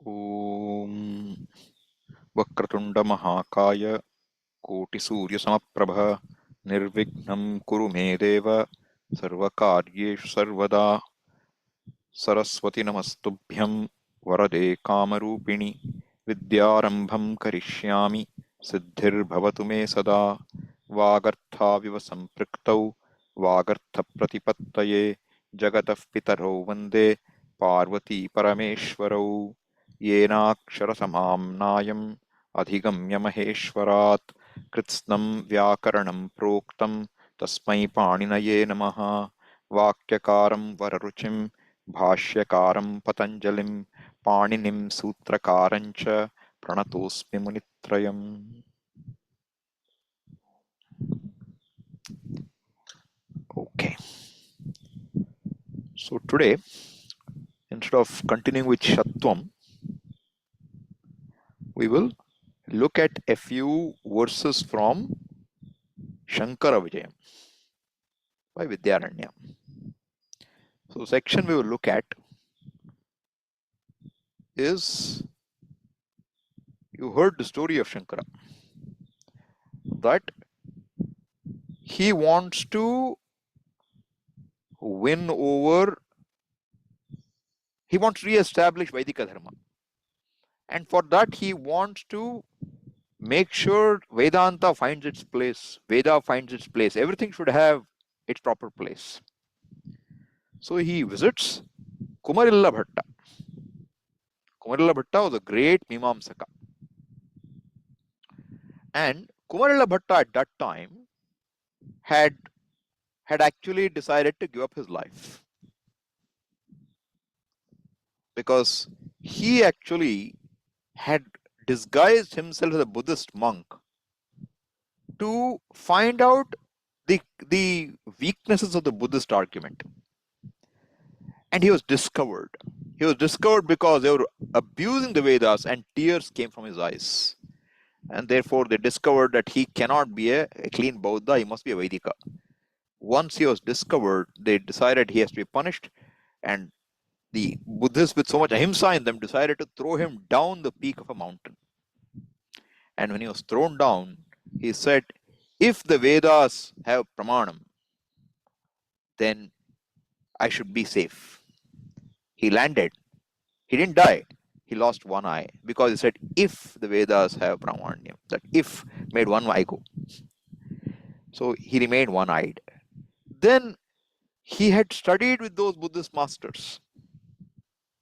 Om Vakratunda Mahakaya Koti Surya Samaprabha Nirvignam Kuru Me Deva Sarvakaryeshu Sarvada Saraswati Namastubhyam Varade Kamarupini Vidyarambham Karishyami Siddhir Bhavatu Me Sada Vagartha Viva Sampriktau Vagartha Pratipattaye Jagatah Pitaro Vande Parvati Parameshwarau Yenaksharasamamnayam Adhigamya Maheshwarat Kritsnam Vyakaranam Proktam Tasmai Paninaye Namaha Vakyakaram Vararuchim Bhashyakaram Patanjalim Paninim Sutrakarancha Pranatosmi Munitrayam. Okay. So today, instead of continuing with Shattvam, we will look at a few verses from Śaṅkara-Vijaya by Vidyaranya. So the section we will look at is, you heard the story of Shankara, that he wants to win over, he wants to re-establish Vaidika Dharma. And for that he wants to make sure Vedanta finds its place, Veda finds its place, everything should have its proper place. So he visits Kumarilla Bhatta. Kumarilla Bhatta was a great Mimamsaka. And Kumarilla Bhatta at that time had actually decided to give up his life, because he actually had disguised himself as a Buddhist monk to find out the weaknesses of the Buddhist argument. And he was discovered. He was discovered because they were abusing the Vedas and tears came from his eyes. And therefore they discovered that he cannot be a clean Buddha, he must be a Vedika. Once he was discovered, they decided he has to be punished, and the Buddhists, with so much ahimsa in them, decided to throw him down the peak of a mountain. And when he was thrown down, he said, if the Vedas have pramanam, then I should be safe. He landed. He didn't die. He lost one eye, because he said, if the Vedas have pramanyam, that if made one eye go. So he remained one-eyed. Then he had studied with those Buddhist masters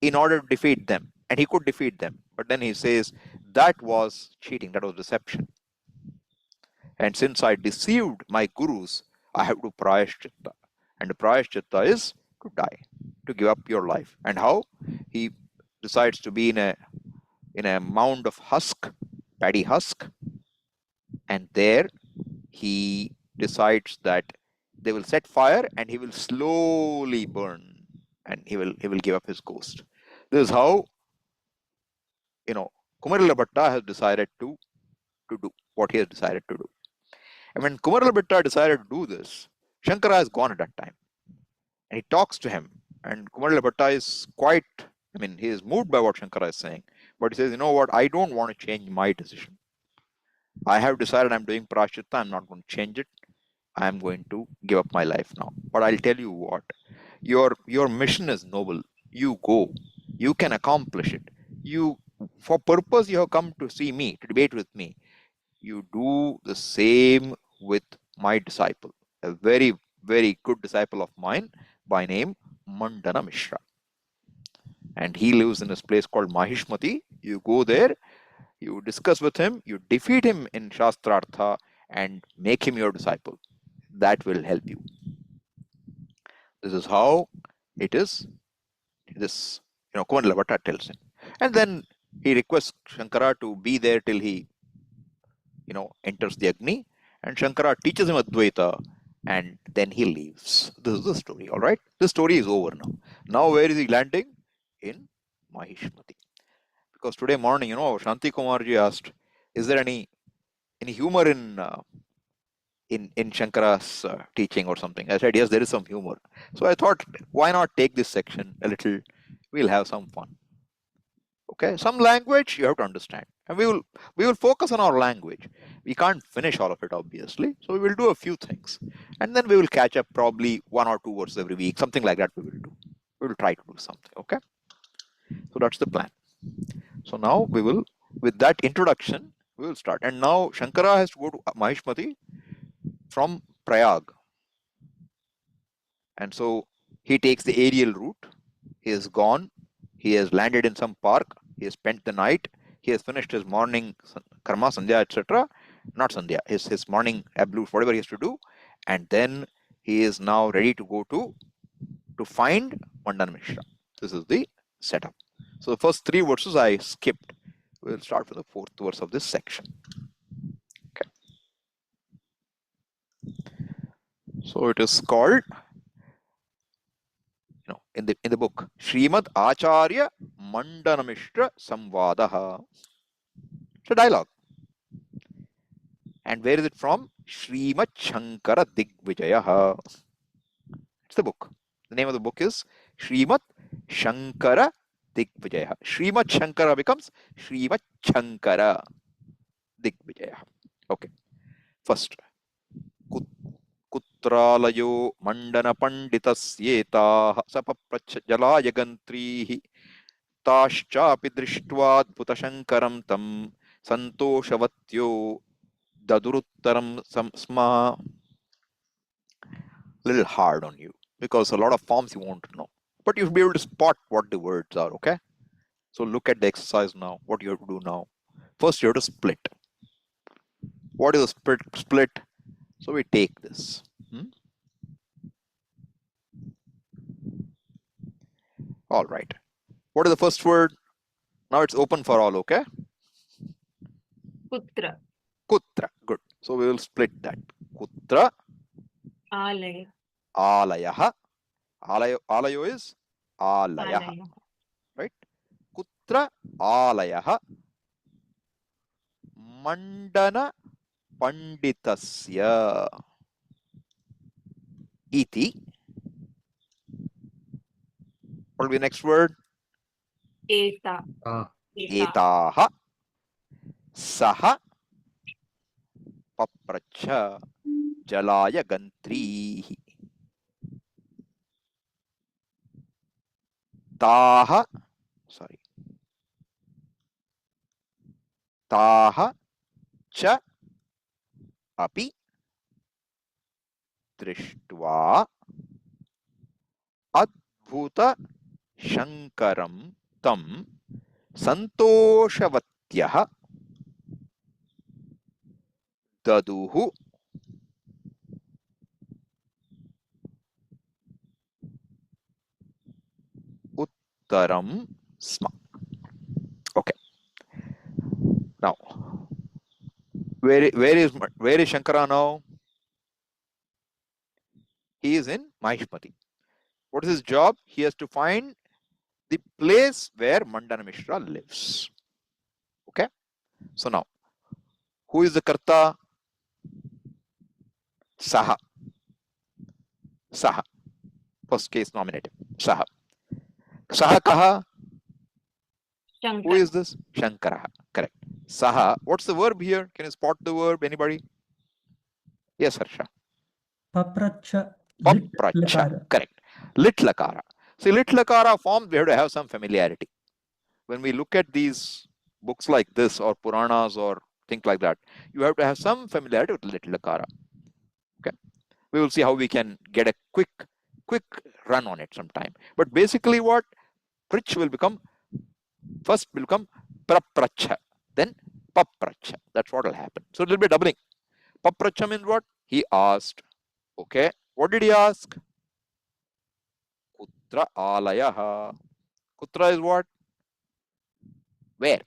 in order to defeat them, and he could defeat them. But then he says, that was cheating, that was deception. And since I deceived my gurus, I have to prayashchitta. And the prayashchitta is to die, to give up your life. And how? He decides to be in a mound of husk, paddy husk, and there he decides that they will set fire and he will slowly burn, and he will give up his ghost. This is how, Kumarilla Bhatta has decided to do what he has decided to do. And when Kumarilla Bhatta decided to do this, Shankara is gone at that time. And he talks to him. And Kumarilla Bhatta is quite, he is moved by what Shankara is saying. But he says, you know what, I don't want to change my decision. I have decided I'm doing prashchitta, I'm not going to change it. I'm going to give up my life now. But I'll tell you what, your mission is noble. You go, you can accomplish it. For purpose you have come to see me, to debate with me. You do the same with my disciple, a very, very good disciple of mine by name Maṇḍana-miśra. And he lives in this place called Mahishmati. You go there, you discuss with him, you defeat him in Shastrartha and make him your disciple. That will help you. This is how it is. This, Kumarilla Bhatta tells him. And then he requests Shankara to be there till he, enters the Agni. And Shankara teaches him Advaita, and then he leaves. This is the story, all right? The story is over now. Now where is he landing? In Mahishmati. Because today morning, Shanti Kumarji asked, is there any humor in Shankara's teaching or something? I said, yes, there is some humor. So I thought, why not take this section a little? We'll have some fun. Okay, some language you have to understand, and we will focus on our language. We can't finish all of it, obviously, so we will do a few things, and then we will catch up probably 1 or 2 verses every week, something like that. We will try to do something. Okay, so that's the plan. So now we will, with that introduction, we will start. And now Shankara has to go to Mahishmati from Prayag, and so he takes the aerial route. He is gone. He has landed in some park. He has spent the night. He has finished his morning karma, sandhya, etc. Not sandhya, his morning ablution, whatever he has to do. And then he is now ready to go to find Maṇḍana-miśra. This is the setup. So the first 3 verses I skipped. We'll start with the 4th verse of this section. Okay. So it is called, in the book, Śrīmat-Ācārya Maṇḍana-miśra samvādah. It's a dialogue. And where is it from? Śrīmat śaṅkara-digivijaya. It's the book. The name of the book is Śrīmat śaṅkara-digivijaya. Śrīmat Śankara becomes Śrīmat śaṅkara-digivijaya. Okay. First. Kutrālayo Maṇḍana-panditasyetaah sapapracha jalayagantríhi tāścāpi drishtvad-bhuta-shankaram tam santoshavatyo daduruttaram sma. Little hard on you because a lot of forms you won't know, but you'll be able to spot what the words are. Okay, so look at the exercise now. What you have to do now? First, you have to split. What is a split? So we take this. All right. What is the first word? Now it's open for all. Okay. Kutra. Kutra. Good. So we will split that. Kutra. Alaya. Alayaha. Alayo is alayaha. Right? Kutra alayaha Maṇḍana-panditasya iti. What will be the next word? Eta. Etaha saha papracha jalaya gantrihi. Taha cha api drishtva adbhuta shankaram tam santoshavatyaha daduhu uttaram sma. Okay. Now, where is Shankara now? He is in Mahishmati. What is his job? He has to find the place where Maṇḍana-miśra lives. Okay. So now, who is the karta? Saha. Saha. First case nominative. Saha. Saha kaha? Shankara. Who is this? Shankara. Correct. Saha. What's the verb here? Can you spot the verb? Anybody? Yes, Harsha. Papracha. Papracha. Correct. Lit lakara. See, lit lakara forms, we have to have some familiarity. When we look at these books like this or Puranas or things like that, you have to have some familiarity with lit lakara. Okay. We will see how we can get a quick run on it sometime. But basically what? Prich will become, first will become prapracha, then papracha. That's what will happen. So it will be doubling. Papracha means what? He asked. Okay. What did he ask? Kutra alayaha. Kutra is what? Where?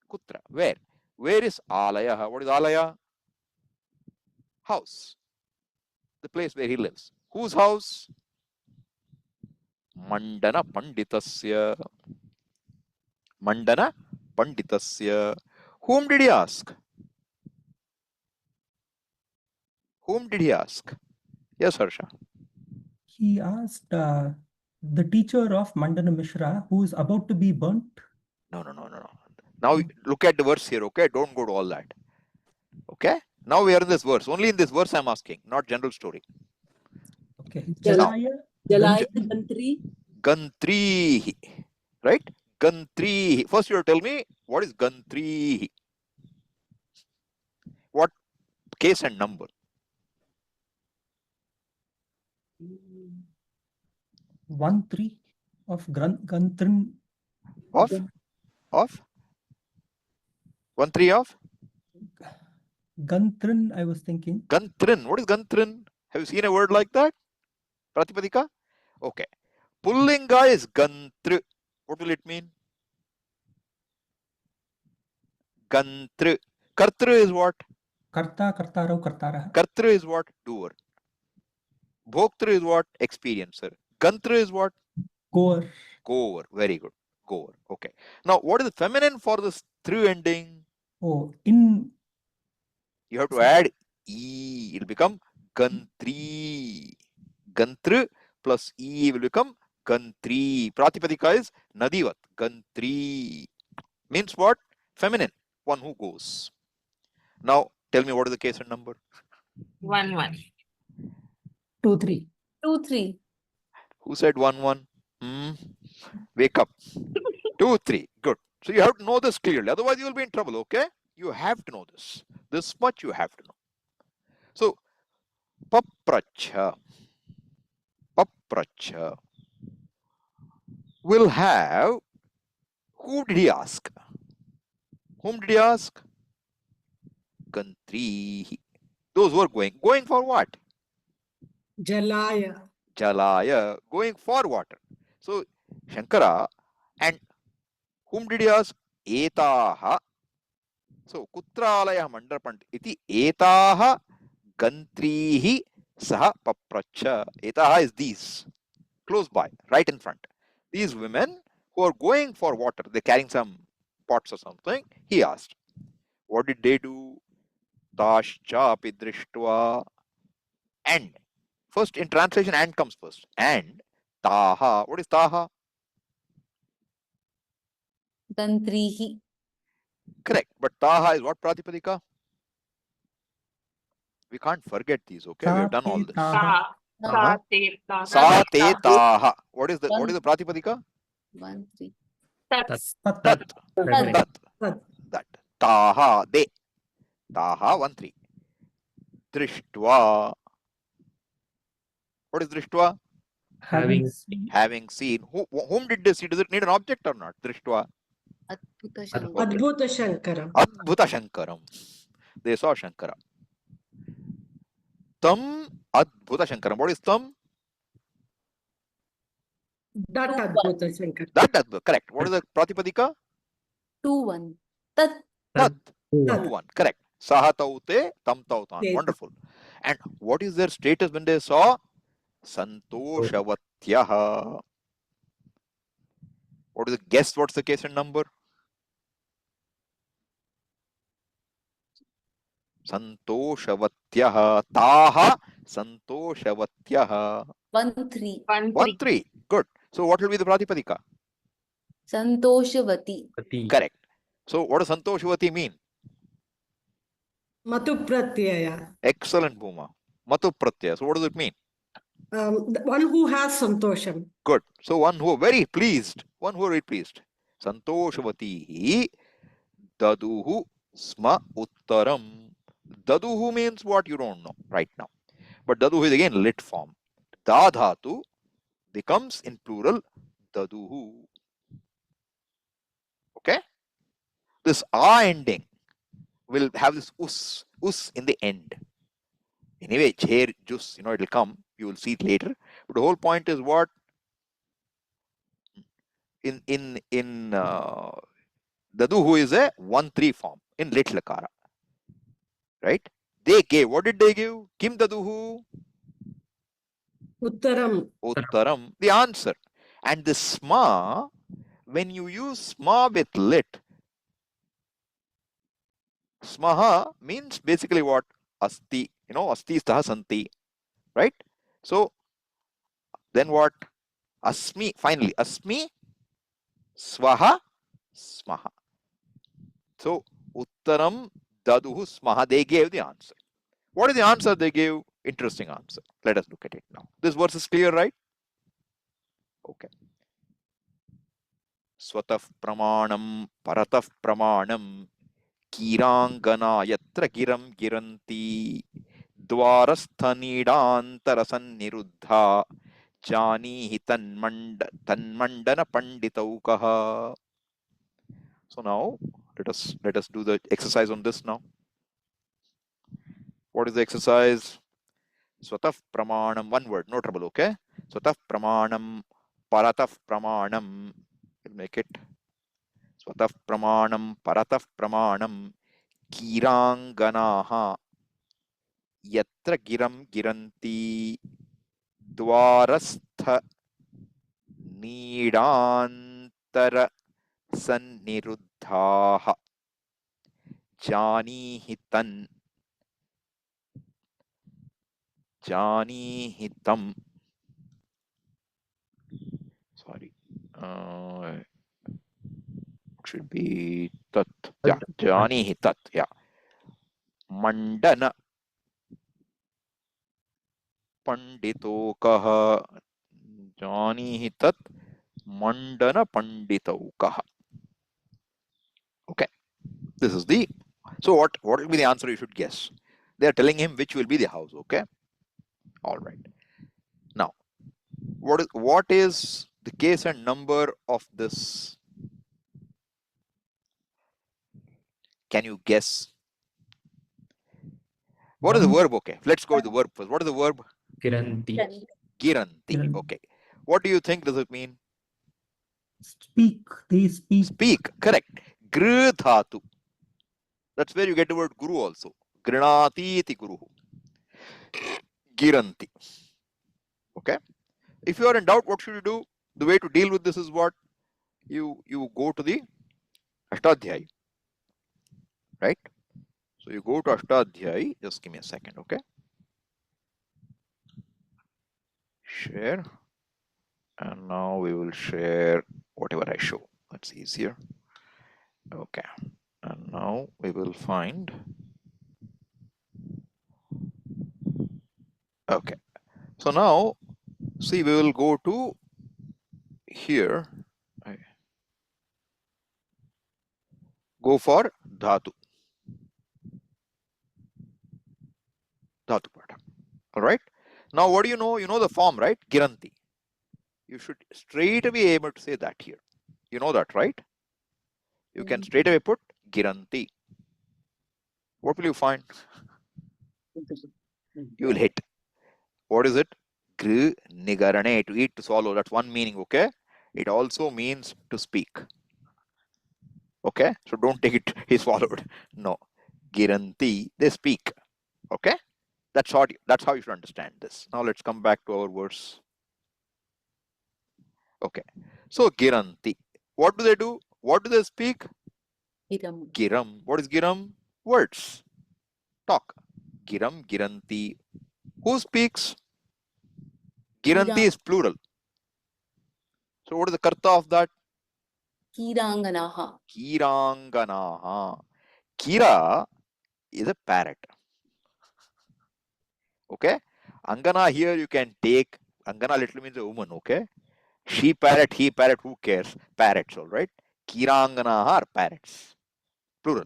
Kutra. Where? Where is alayaha? What is alaya? House. The place where he lives. Whose house? Maṇḍana-panditasya. Maṇḍana-panditasya. Whom did he ask? Whom did he ask? Yes, Harsha. He asked the teacher of Maṇḍana-miśra, who is about to be burnt. No. Now look at the verse here, okay? Don't go to all that. Okay? Now we are in this verse. Only in this verse I'm asking, not general story. Okay. Jala- Jalaya. Jalaya Gantri. Gantri. Gantrihi. Right? Gantrihi. First you have to tell me what is Gantrihi. What case and number? 1-3 of Gantrin. Of? 1-3 of? Gantrin, I was thinking. Gantrin. What is Gantrin? Have you seen a word like that? Pratipadika? Okay. Pullinga is Gantru. What will it mean? Gantru. Kartru is what? Karta, Kartaro, Kartara. Kartru is what? Doer. Bhoktru is what? Experiencer. Gantru is what? Goer. Goer. Very good. Goer. Okay. Now, what is the feminine for this thru ending? Oh, in. You have to add E. It will become Gantri. Gantru plus E will become Gantri. Pratipadika is Nadivat. Gantri. Means what? Feminine. One who goes. Now, tell me what is the case and number? 1-1. 2-3. 2-3. Who said 1-1? Wake up. 2-3. Good. So you have to know this clearly. Otherwise, you will be in trouble. Okay? You have to know this. This much you have to know. So, papracha. Papracha will have. Who did he ask? Whom did he ask? Gantri. Those who are going. Going for what? Jalaya. Jalaya. Going for water. So, Shankara and whom did he ask? Etaha. So, kutralaya mandarpant iti etaha gantrihi saha papracha. Etaha is these. Close by, right in front. These women who are going for water, they're carrying some pots or something. He asked, what did they do? Tashchapi drishtva. And first in translation, and comes first. And taha. What is taha? Gantrihi. Correct. But taha is what Pratipadika? We can't forget these, okay? We have done all this. Taha. Ta, te, ta, Sa ta, te ta. taha. What is the Pratipadika? 1-3. Tat. Tat. Tat. Tad. Tat. Tad. That. Taha. De. Taha 1-3. Drishtva. What is drishtva? Having. Having seen. Whom did they see? Does it need an object or not? Drishtva. Adbhuta Shankara. Okay. Adbhuta Shankara. Adbhuta Shankaram. They saw Shankara. Tam Adbhuta Shankaram. What is tam? That Adbhuta Shankara. That Adbhuta. Correct. What is the Pratipadika? 2-1. Tat. Tat. Tat. 2-1. Correct. Saha taute, tam tautan. Yes. Wonderful. And what is their status when they saw? Santoshavatyaha. What is the guess? What's the case and number? Santoshavatyaha. Taha Santoshavatyaha. 1-3. 1-3. 1-3. Good. So what will be the Pratipadika? Santoshavati. Correct. So what does Santoshavati mean? Matu Pratyaya. Excellent, Bhuma. Matu Pratyaya. So what does it mean? The one who has Santosham. Good. So one who are very pleased. One who are very pleased. Santoshavati daduhu sma uttaram. Daduhu means what you don't know right now. But daduhu is again lit form. Dadhatu becomes in plural daduhu. Okay? This a ending will have this us in the end. Anyway, chair juice, it'll come. You will see it later. But the whole point is what? In daduhu is a 1-3 form in lit lakara. Right? They gave. What did they give? Kim daduhu? Uttaram. Uttaram. The answer. And the sma, when you use sma with lit, smaha means basically what? Asti. Asti staha santi. Right? So then what? Asmi. Finally, asmi swaha smaha. So, uttaram daduhu smaha. They gave the answer. What is the answer they gave? Interesting answer. Let us look at it now. This verse is clear, right? Okay. Swatah pramanam paratah pramanam kirangana yatra giram giranti dwarasthanidantarasanniruddha janihi tanmandana panditaukaha. So now let us do the exercise on this now. What is the exercise? Swatah pramanam, one word, no trouble, okay? Swatah pramanam paratah pramanam. We'll make it swatah pramanam paratah pramanam kiranganaha yatra giram giranti dwarastha nidantara sanniruddhaha janihitam. Sorry, it should be tat. Yeah, janihitat. Yeah, mandana panditokaha. Janihitat mandana panditokaha. Okay, this is the. So what will be the answer? You should guess. They are telling him which will be the house. Okay. All right. Now, what is the case and number of this? Can you guess? What is the verb? Okay, let's go with the verb first. What is the verb? Giranti. Giranti. Okay. What do you think does it mean? Speak. They speak. Speak. Correct. Gru dhatu. That's where you get the word guru also. Grinati iti guru. Giranti. Okay. If you are in doubt, what should you do? The way to deal with this is what? You go to the Ashtadhyayi. Right? So you go to Ashtadhyayi. Just give me a second, okay? Share. And now we will share whatever I show. That's easier. Okay. And now we will find. Okay. So now, see, we will go to here. Go for dhatu. Dhatu pada. All right. Now, what do you know? You know the form, right? Giranti. You should straight away be able to say that here. You know that, right? You can straight away put Giranti. What will you find? You will hit. What is it? Gr nigarane, to eat, to swallow. That's one meaning, okay? It also means to speak. Okay? So don't take it, he swallowed. No. Giranti, they speak. Okay? That's how you should understand this. Now let's come back to our verse. Okay. So Giranti. What do they do? What do they speak? Giram. Giram. What is Giram? Words. Talk. Giram, Giranti. Who speaks? Giranti is plural. So what is the karta of that? Kiranganaha. Kiranganaha. Kira is a parrot. Okay? Angana here you can take. Angana literally means a woman. Okay? She parrot, he parrot, who cares? Parrots, all right? Kiranganaha are parrots. Plural.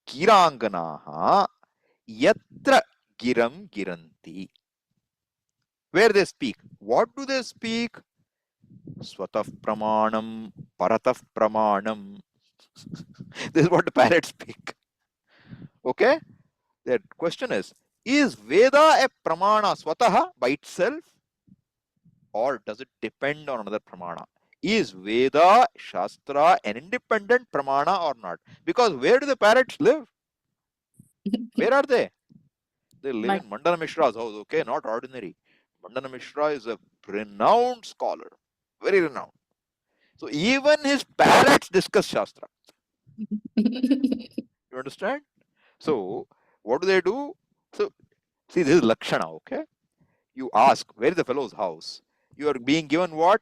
Kiranganaha yatra giram giranti. Where they speak. What do they speak? Swatah pramanam, paratah pramanam. This is what the parrots speak. Okay? The question is Veda a pramana swataha by itself? Or does it depend on another pramana? Is Veda, Shastra an independent pramana or not? Because where do the parrots live? Where are they? They live in Maṇḍana-miśra's house, okay? Not ordinary. Maṇḍana-miśra is a renowned scholar. Very renowned. So even his parrots discuss Shastra. You understand? So what do? So see, this is Lakshana, okay? You ask, where is the fellow's house? You are being given what?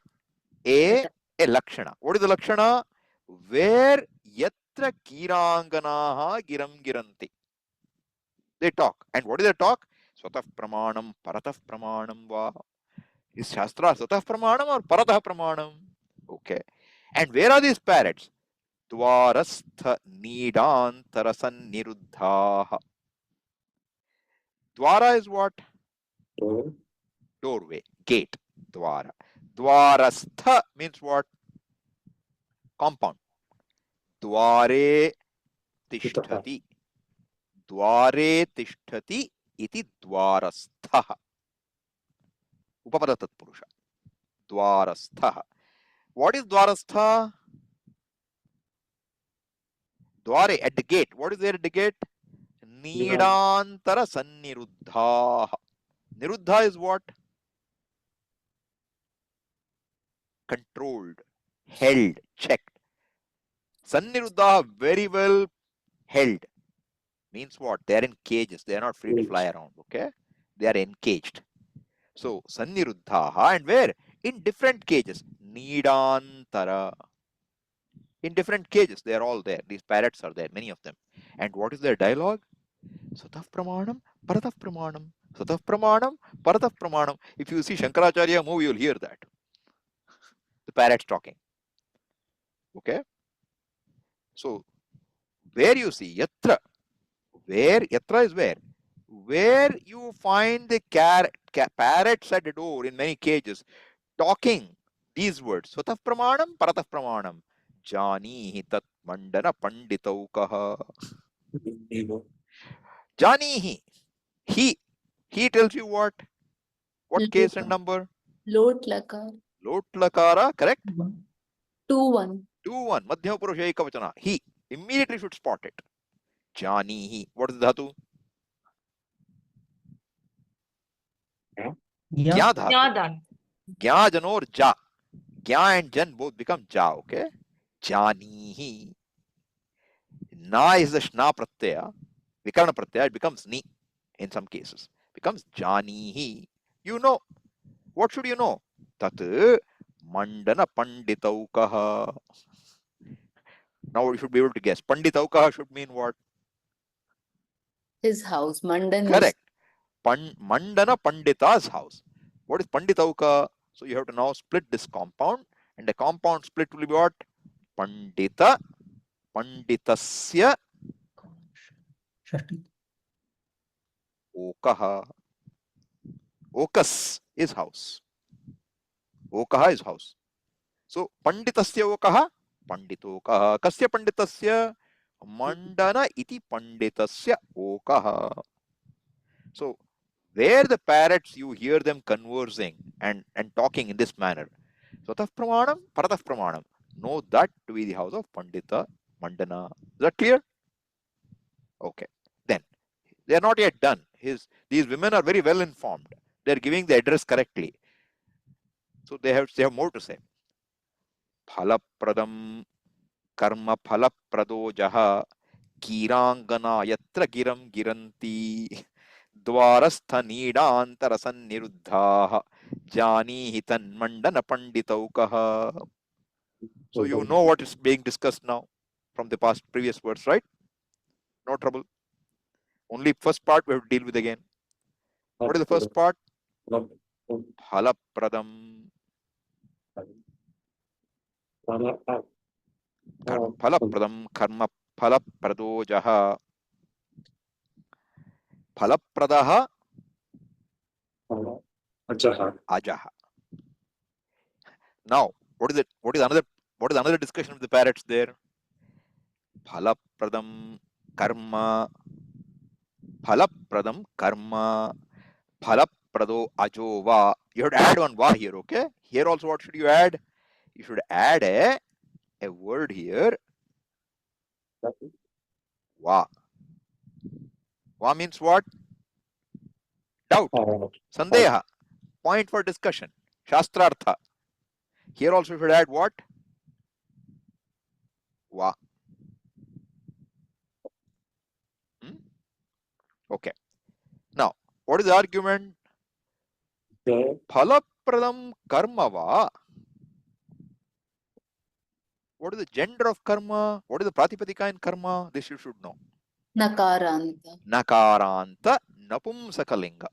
A Lakshana. What is the Lakshana? where yatra kiranganaha giram giranti. They talk. And what is the talk? Swatah pramanam, paratah pramanam va. Is Shastra Swatah pramanam or paratah pramanam? Okay. And where are these parrots? Dwarastha nidantara sanniruddhaha. Dwara is what? Doorway, gate, dwara. Dwarastha means what? Compound. Dware tishtati. Dware tishtati iti dwarastha. Upapada tatpurusha. Dwarastha. What is dwarastha? Dware, at the gate. What is there at the gate? Nidantara sanniruddha. Niruddha is what? Controlled, held, checked. Sanniruddha very well held. Means what? They are in cages. They are not free to fly around. Okay? They are encaged. So sanniruddha, and where? In different cages. Nidantara. In different cages. They are all there. These parrots are there, many of them. And what is their dialogue? Swatah pramanam, paratah pramanam. Swatah pramanam, paratah pramanam. If you see Śankarācārya movie, you'll hear that. The parrots talking. Okay? So where you see yatra, where yatra is where you find the parrots at the door in many cages talking these words. Swatah pramanam, paratah pramanam. Janihi tat mandana panditaukaha. Janihi. He tells you what? What case and number? Lot lakar. Lot lakara, correct? 2-1. 2-1. Madhyama purusha ekavachana. He immediately should spot it. Janihi. What is the dhatu? Yeah. Gya dhatu. Yadan. Gya janor ja. Gya and jan both become ja, okay? Janihi. Na is the shna pratyaya. Vikarana pratyaya, it becomes ni in some cases. Becomes janihi. You know. What should you know? Tat mandana panditaukaha. Now you should be able to guess. Panditaukaha should mean what? His house. Mandan is Correct. Mandana Pandita's house. What is Panditauka? So you have to now split this compound, and the compound split will be what? Pandita, Panditasya, Shashti. Okaha. Okas is house. Okaha is house. So Panditasya Okaha, Panditokaha. Kasya Panditasya? Mandana iti Panditasya Okaha. So where the parrots, you hear them conversing and talking in this manner. Swatah pramanam, paratah pramanam. Know that to be the house of Pandita Mandana. Is that clear? Okay. Then they are not yet done. These women are very well informed. They are giving the address correctly. So they have more to say. Phalapradam karma phalaprado jaha kirangana yatra giram giranti. Dwarastha nidantara sanniruddhaha janihi tanmandana panditaukaha. So you know what is being discussed now from the previous words, right? No trouble. Only first part we have to deal with again. What is the first part? Phalapradam. Phalapradam karma phalaprado jaha. Phalapradaha ajaha. Now, what is it? What is another discussion of the parrots there? Phalapradam karma. Phalapradam karma. Phalaprado ajova. You have to add one va here, okay? Here also what should you add? You should add a word here. Va. Va means what? Doubt. Sandeha. Point for discussion. Shastrartha. Here also you should add what? Va. Okay. Now, what is the argument? Phalapradam karma va. What is the gender of karma? What is the pratipadika in karma? This you should know. Nakaranta. Nakaranta napumsakalinga.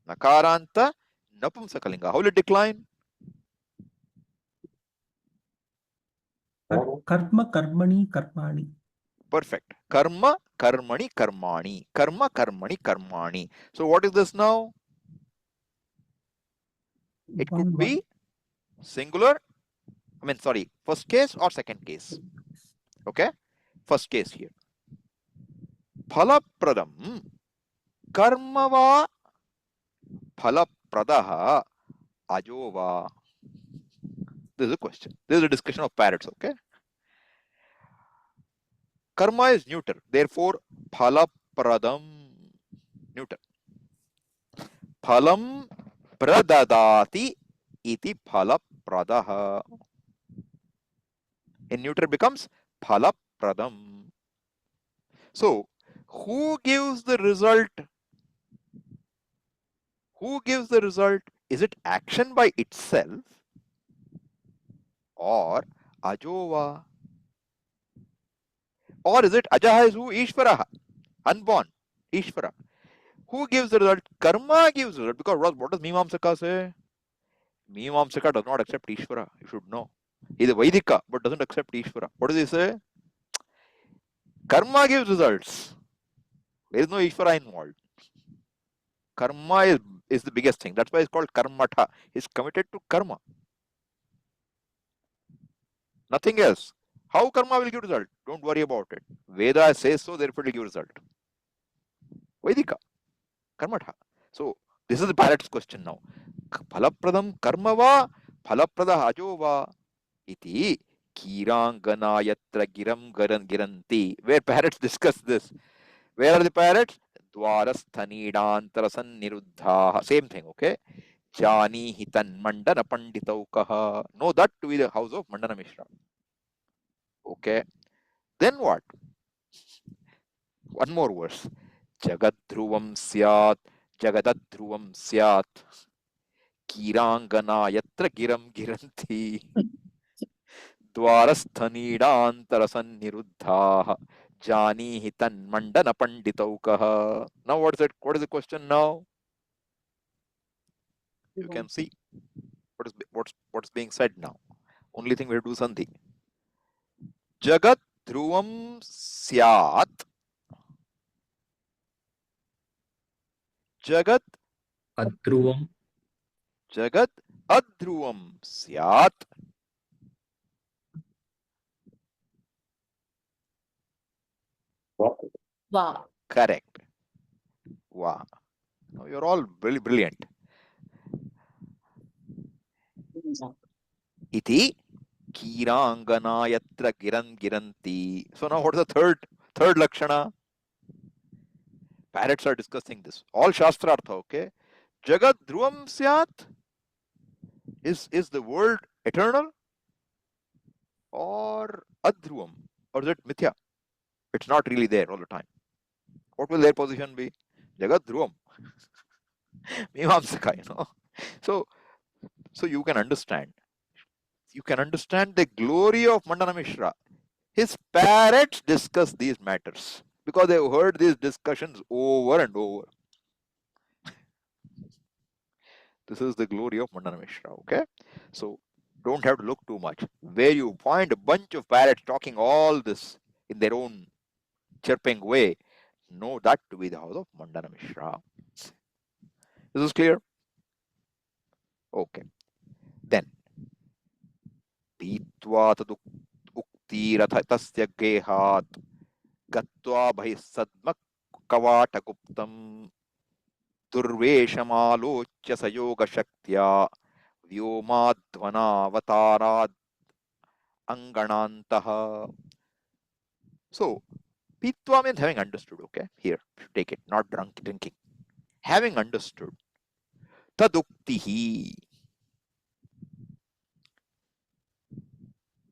Nakaranta napumsakalinga. How will it decline? Karma, karmani, karmani. Perfect. Karma, karmani, karmani. Karma, karmani, karmani. So what is this now? It could be singular. I mean, sorry, first case or second case. Okay? First case here. Phalapradam karmava phalapradaha ajova. This is a question. This is a discussion of parrots, okay? Karma is neuter. Therefore, phalapradam neuter. Phalam pradadati iti phalapradaha. In neuter becomes phalapradam. So, who gives the result? Who gives the result? Is it action by itself or ajova? Or is it ajaha is who? Ishvaraha, unborn, Ishvara. Who gives the result? Karma gives the result. Because what does Mimamsaka say? Mimamsaka does not accept Ishvara. You should know. He is a Vaidika but doesn't accept Ishvara. What does he say? Karma gives results. There is no Ishvara involved. Karma is the biggest thing. That's why it's called karmatha. He's committed to karma. Nothing else. How karma will give result? Don't worry about it. Veda says so, therefore it will give result. Vaidika. Karmatha. So this is the parrot's question now. Phalapradam karma va phalaprada ajo va iti kirangana yatra giram giranti. Where parrots discuss this. Where are the parrots? Dwarasthanidantarasanniruddha. Same thing, okay? Jani hitan mandana panditaukaha. Know that to be the house of Maṇḍana-miśra. Okay. Then what? One more verse. Jagadhruvam syat, jagadadhruvam syat, kirangana yatra giram giranti, dwarasthanidantarasanniruddha, jani hitan mandana panditaukaha. Now what is it? What is the question now? You can see what's being said now. Only thing we have to do sandhi. Jagat dhruvam syat. Jagat Adhruvam. Jagat adhruvam syat. Va. Correct. Wow. Now you're all really brilliant. Iti kirangana yatra giranti. So now what is the third lakshana? Parrots are discussing this. All shastrartha, okay? Jagat dhruvam syat. Is the world eternal? Or adhruvam? Or is it mithya? It's not really there all the time. What will their position be? Jagat dhruvam. Mimamsaka, So you can understand. You can understand the glory of Maṇḍana-miśra. His parrots discuss these matters because they've heard these discussions over and over. This is the glory of Maṇḍana-miśra, okay? So don't have to look too much. Where you find a bunch of parrots talking all this in their own chirping way, know that to be the house of Maṇḍana-miśra. This is clear? Okay. Then, Pitva taduktiratha tasya gehat gatva bhai sadmak kavataguptam durveshamalochya sayoga shaktya vyomadvanavatārād anganantaha. So, Pitva means having understood, okay? Here, take it, not drinking. Having understood. Taduktihi.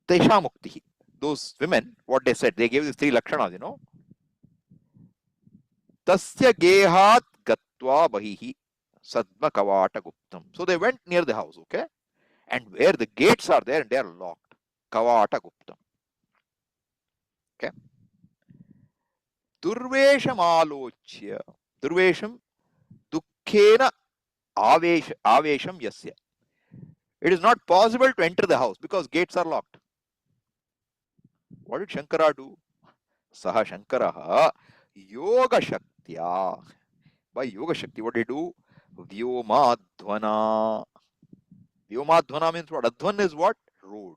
Teshamuktihi. Those women, what they said, they gave these three lakshanas, Tasya gehat gatva bahihi sadma kavata guptam. So they went near the house, okay? And where the gates are there and they are locked. Kavata Guptam. Okay. Durvesham alochya. Durvesham dukkhena avesham yasya. It is not possible to enter the house because gates are locked. What did Shankara do? Saha Shankaraha Yoga Shaktya. By Yoga Shakti, what did he do? Vyomadhvana. Vyomadhvana means what? Adhvan is what? Road.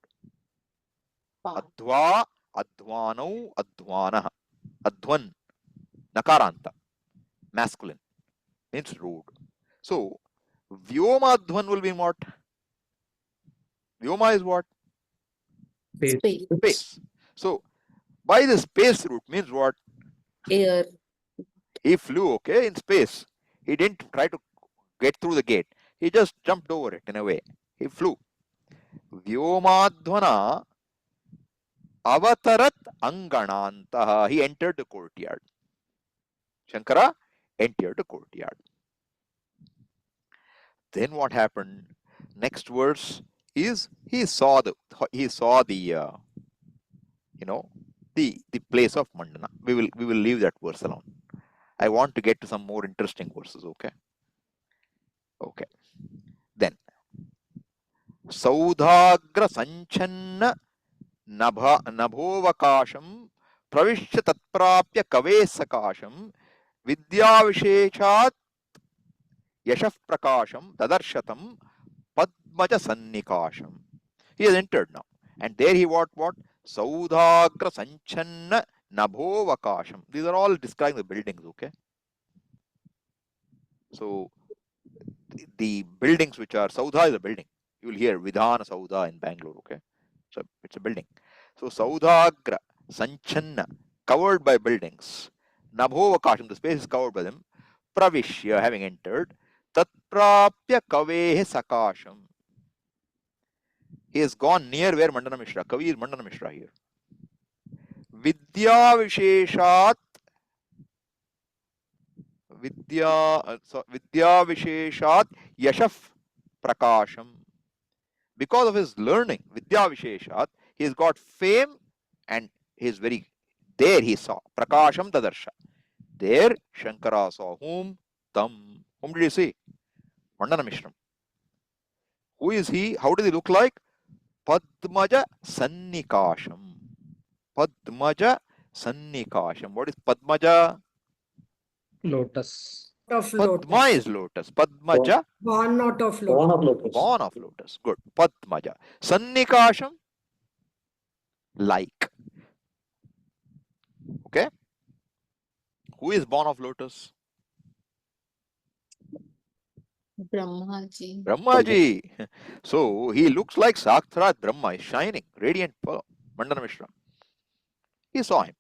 Path. Adhva, Adhvanau, Adhvana. Adhvan, Nakaranta. Masculine. Means road. So, Vyomadhvan will be what? Vyoma is what? Space. Space. So, by the space route means what? Air. He flew, okay, in space. He didn't try to get through the gate. He just jumped over it in a way. He flew. Vyomadhvana avatarat anganantaha. He entered the courtyard. Shankara entered the courtyard. Then what happened? Next verse is he saw the the place of Mandana. We will leave that verse alone. I want to get to some more interesting verses. Okay. Then Saudhagra Sanchanna Nabhovakasham Pravishya Tatprapya Kave Sakasham Vidyavisheshat Yashaf Prakasham Tadarshatam Padmaja Sannikasham. He has entered now. And there he what? Saudhagra Sanchanna Nabhovakasham. These are all describing the buildings, okay? So the buildings which are Saudha is a building. You will hear Vidhana Saudha in Bangalore, okay? So it's a building. So Saudhagra Sanchanna, covered by buildings. Nabhovakasham, the space is covered by them. Pravishya, having entered. Tatprapya Kavehe Sakasham. He has gone near where Maṇḍana-miśra. Kavi is Maṇḍana-miśra here. Vidyavisheshat Yashaf Prakasham. Because of his learning, Vidyavisheshat, he has got fame and he is very. There he saw Prakasham Tadarsha. There Shankara saw whom? Tam. Whom did he see? Maṇḍana-miśram. Who is he? How does he look like? Padmaja Sannikasham. Padmaja Sannikasham. What is Padmaja? Lotus. Of Padma lotus. is lotus. Padmaja, Born out of Born lotus. of lotus. born of lotus. Good. Padmaja. Sannikasham, like. Okay. Who is born of lotus? Brahmaji. Brahmaji. So he looks like Saksharat Brahma, is shining, radiant. Maṇḍana-miśra. He saw him.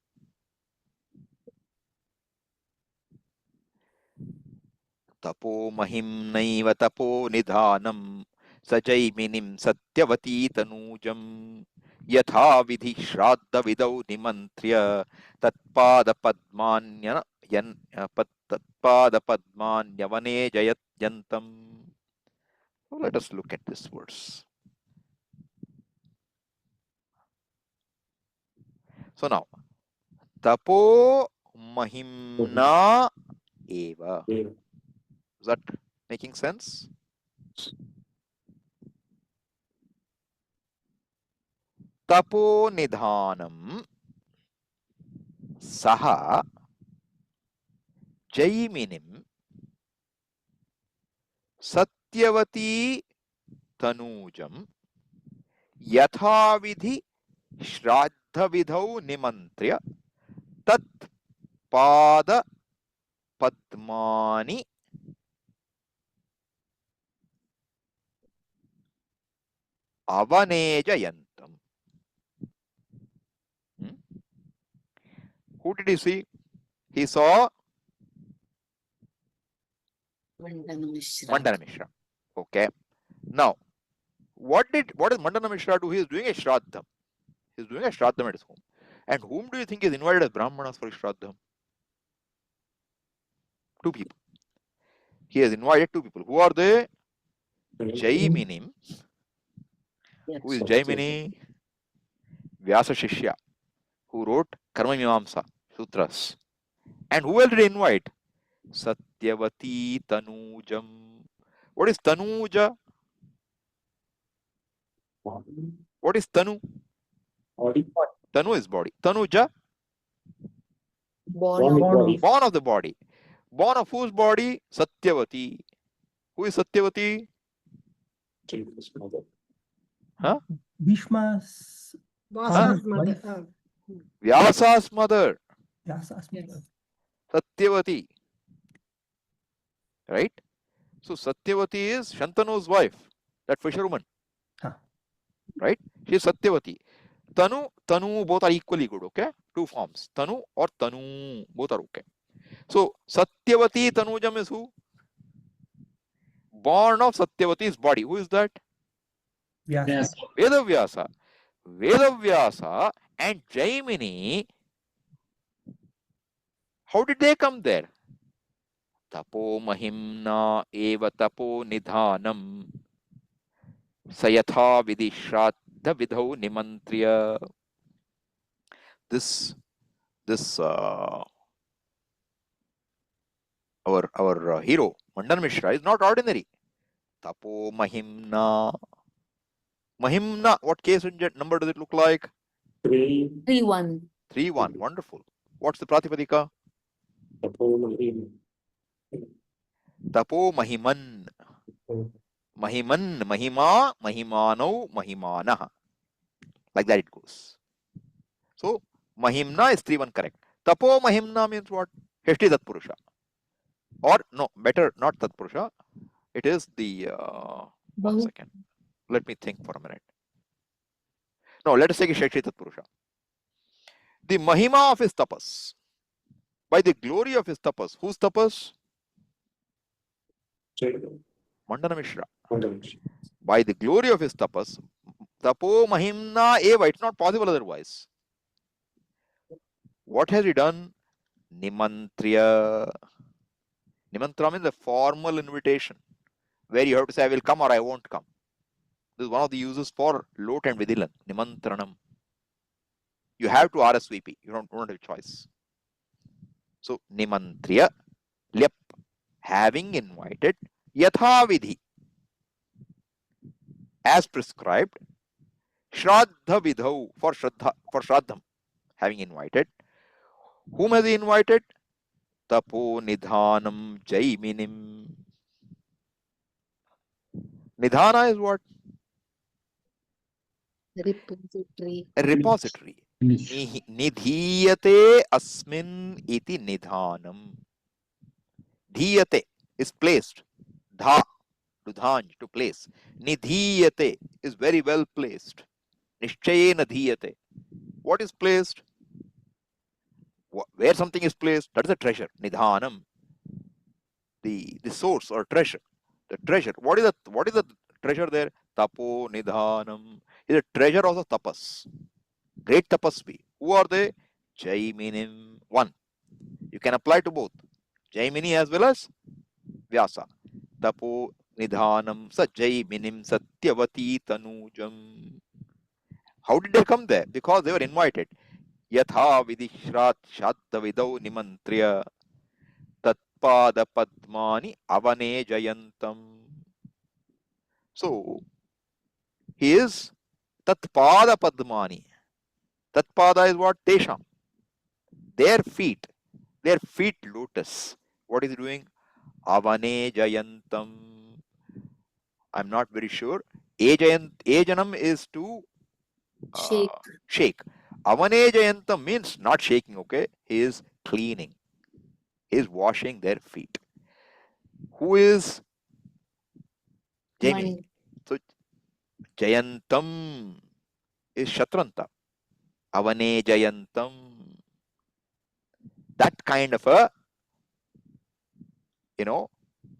Tapo mahim naiva tapo nidhanam sajayminim satyavati tanujam yatha vidhi shraddha vidau nimantriya tatpada padmanya tatpada padmanyavane jayatyantam. So let us look at this verse. So now, tapo mahimna eva. Is that making sense? Tapo nidhanam saha jaiminim satyavati tanujam yathavidhi shraddha vidhau nimantriya tat pada padmani avanejayantam. Who did he see? He saw Maṇḍana-miśra. Maṇḍana-miśra. Okay. Now, what does Maṇḍana-miśra do? He is doing a shraddham. He is doing a shraddham at his home. And whom do you think is invited as Brahmanas for shraddham? Two people. He has invited two people. Who are they? Jaiminim. Yes. Who is Jaimini? Vyasa Shishya, who wrote Karma Mimamsa Sutras. And who else did he invite? Satyavati Tanujam. What is Tanuja? What is Tanu? Tanu is body. Tanuja, Born Born of of- body. born of the body. Born of whose body? Satyavati. Who is Satyavati? Bhishma's Vasa's father's mother. wife. Vyasa's mother, Vyasa's mother. Yes. Satyavati. Right? So Satyavati is Shantanu's wife, that fisherwoman. Huh. Right? She is Satyavati. Tanu, both are equally good, okay? Two forms. Tanu or Tanu, both are okay. So Satyavati Tanujam is who? Born of Satyavati's body. Who is that? Vyasa. Vedavyasa. Vedavyasa and Jaimini. How did they come there? Tapo mahimna eva tapo nidhanam sayatha vidishraddha vidhau nimantriya. This our hero Maṇḍana-miśra is not ordinary. Tapo mahimna. Mahimna, what case number does it look like? 3-1. 3-1. Wonderful. What's the pratipadika? Tapo mahiman. Mahiman, mahima, mahimano, mahimana. Like that it goes. So mahimna is 3-1 correct. Tapo mahimna means what? Heshti tatpurusha. Or no, better not tatpurusha. It is the 1 Bahu. second. Let me think for a minute. No, let us take Sheshti tatpurusha. The mahima of his tapas. By the glory of his tapas. Whose tapas? Maṇḍana-miśra. By the glory of his tapas, tapo mahimna eva, it's not possible otherwise. What has he done? Nimantriya. Nimantra means a formal invitation, where you have to say, I will come or I won't come. This is one of the uses for lot and vidilan, nimantranam. You have to RSVP, you don't have a choice. So, nimantriya, lyap, having invited, yatha vidhi, as prescribed, shraddha vidhau, for shraddham, having invited. Whom has he invited? Tapo nidhanam jaiminim. Nidhana is what? Repository. A repository. Nidhiyate asmin iti nidhanam. Dhiyate is placed. Dha, to dhanj, to place. Nidhiyate is very well placed. Nishchayena dhiyate. What is placed? Where something is placed, that is a treasure. Nidhanam. The source or treasure. The treasure. What is the treasure there? Tapo nidhanam. Is a treasure of the tapas. Great tapasvi. Who are they? Jaiminim. One. You can apply to both. Jaimini as well as Vyasa. Tapo nidhanam sa jaiminim satyavati tanujam. How did they come there? Because they were invited. Yatha vidishrat shadda vidau nimantriya tatpada padmani avane jayantam. So, he is tatpada padmani. Tatpada is what? Tesham. Their feet lotus. What is he doing? Avane jayantam. I'm not very sure. Ejanam is to Shake. shake. Avane jayantam means not shaking, okay? He is cleaning. He is washing their feet. Who is Jaimini? Mind. So Jayantam is Shatranta. Avane Jayantam. That kind of a,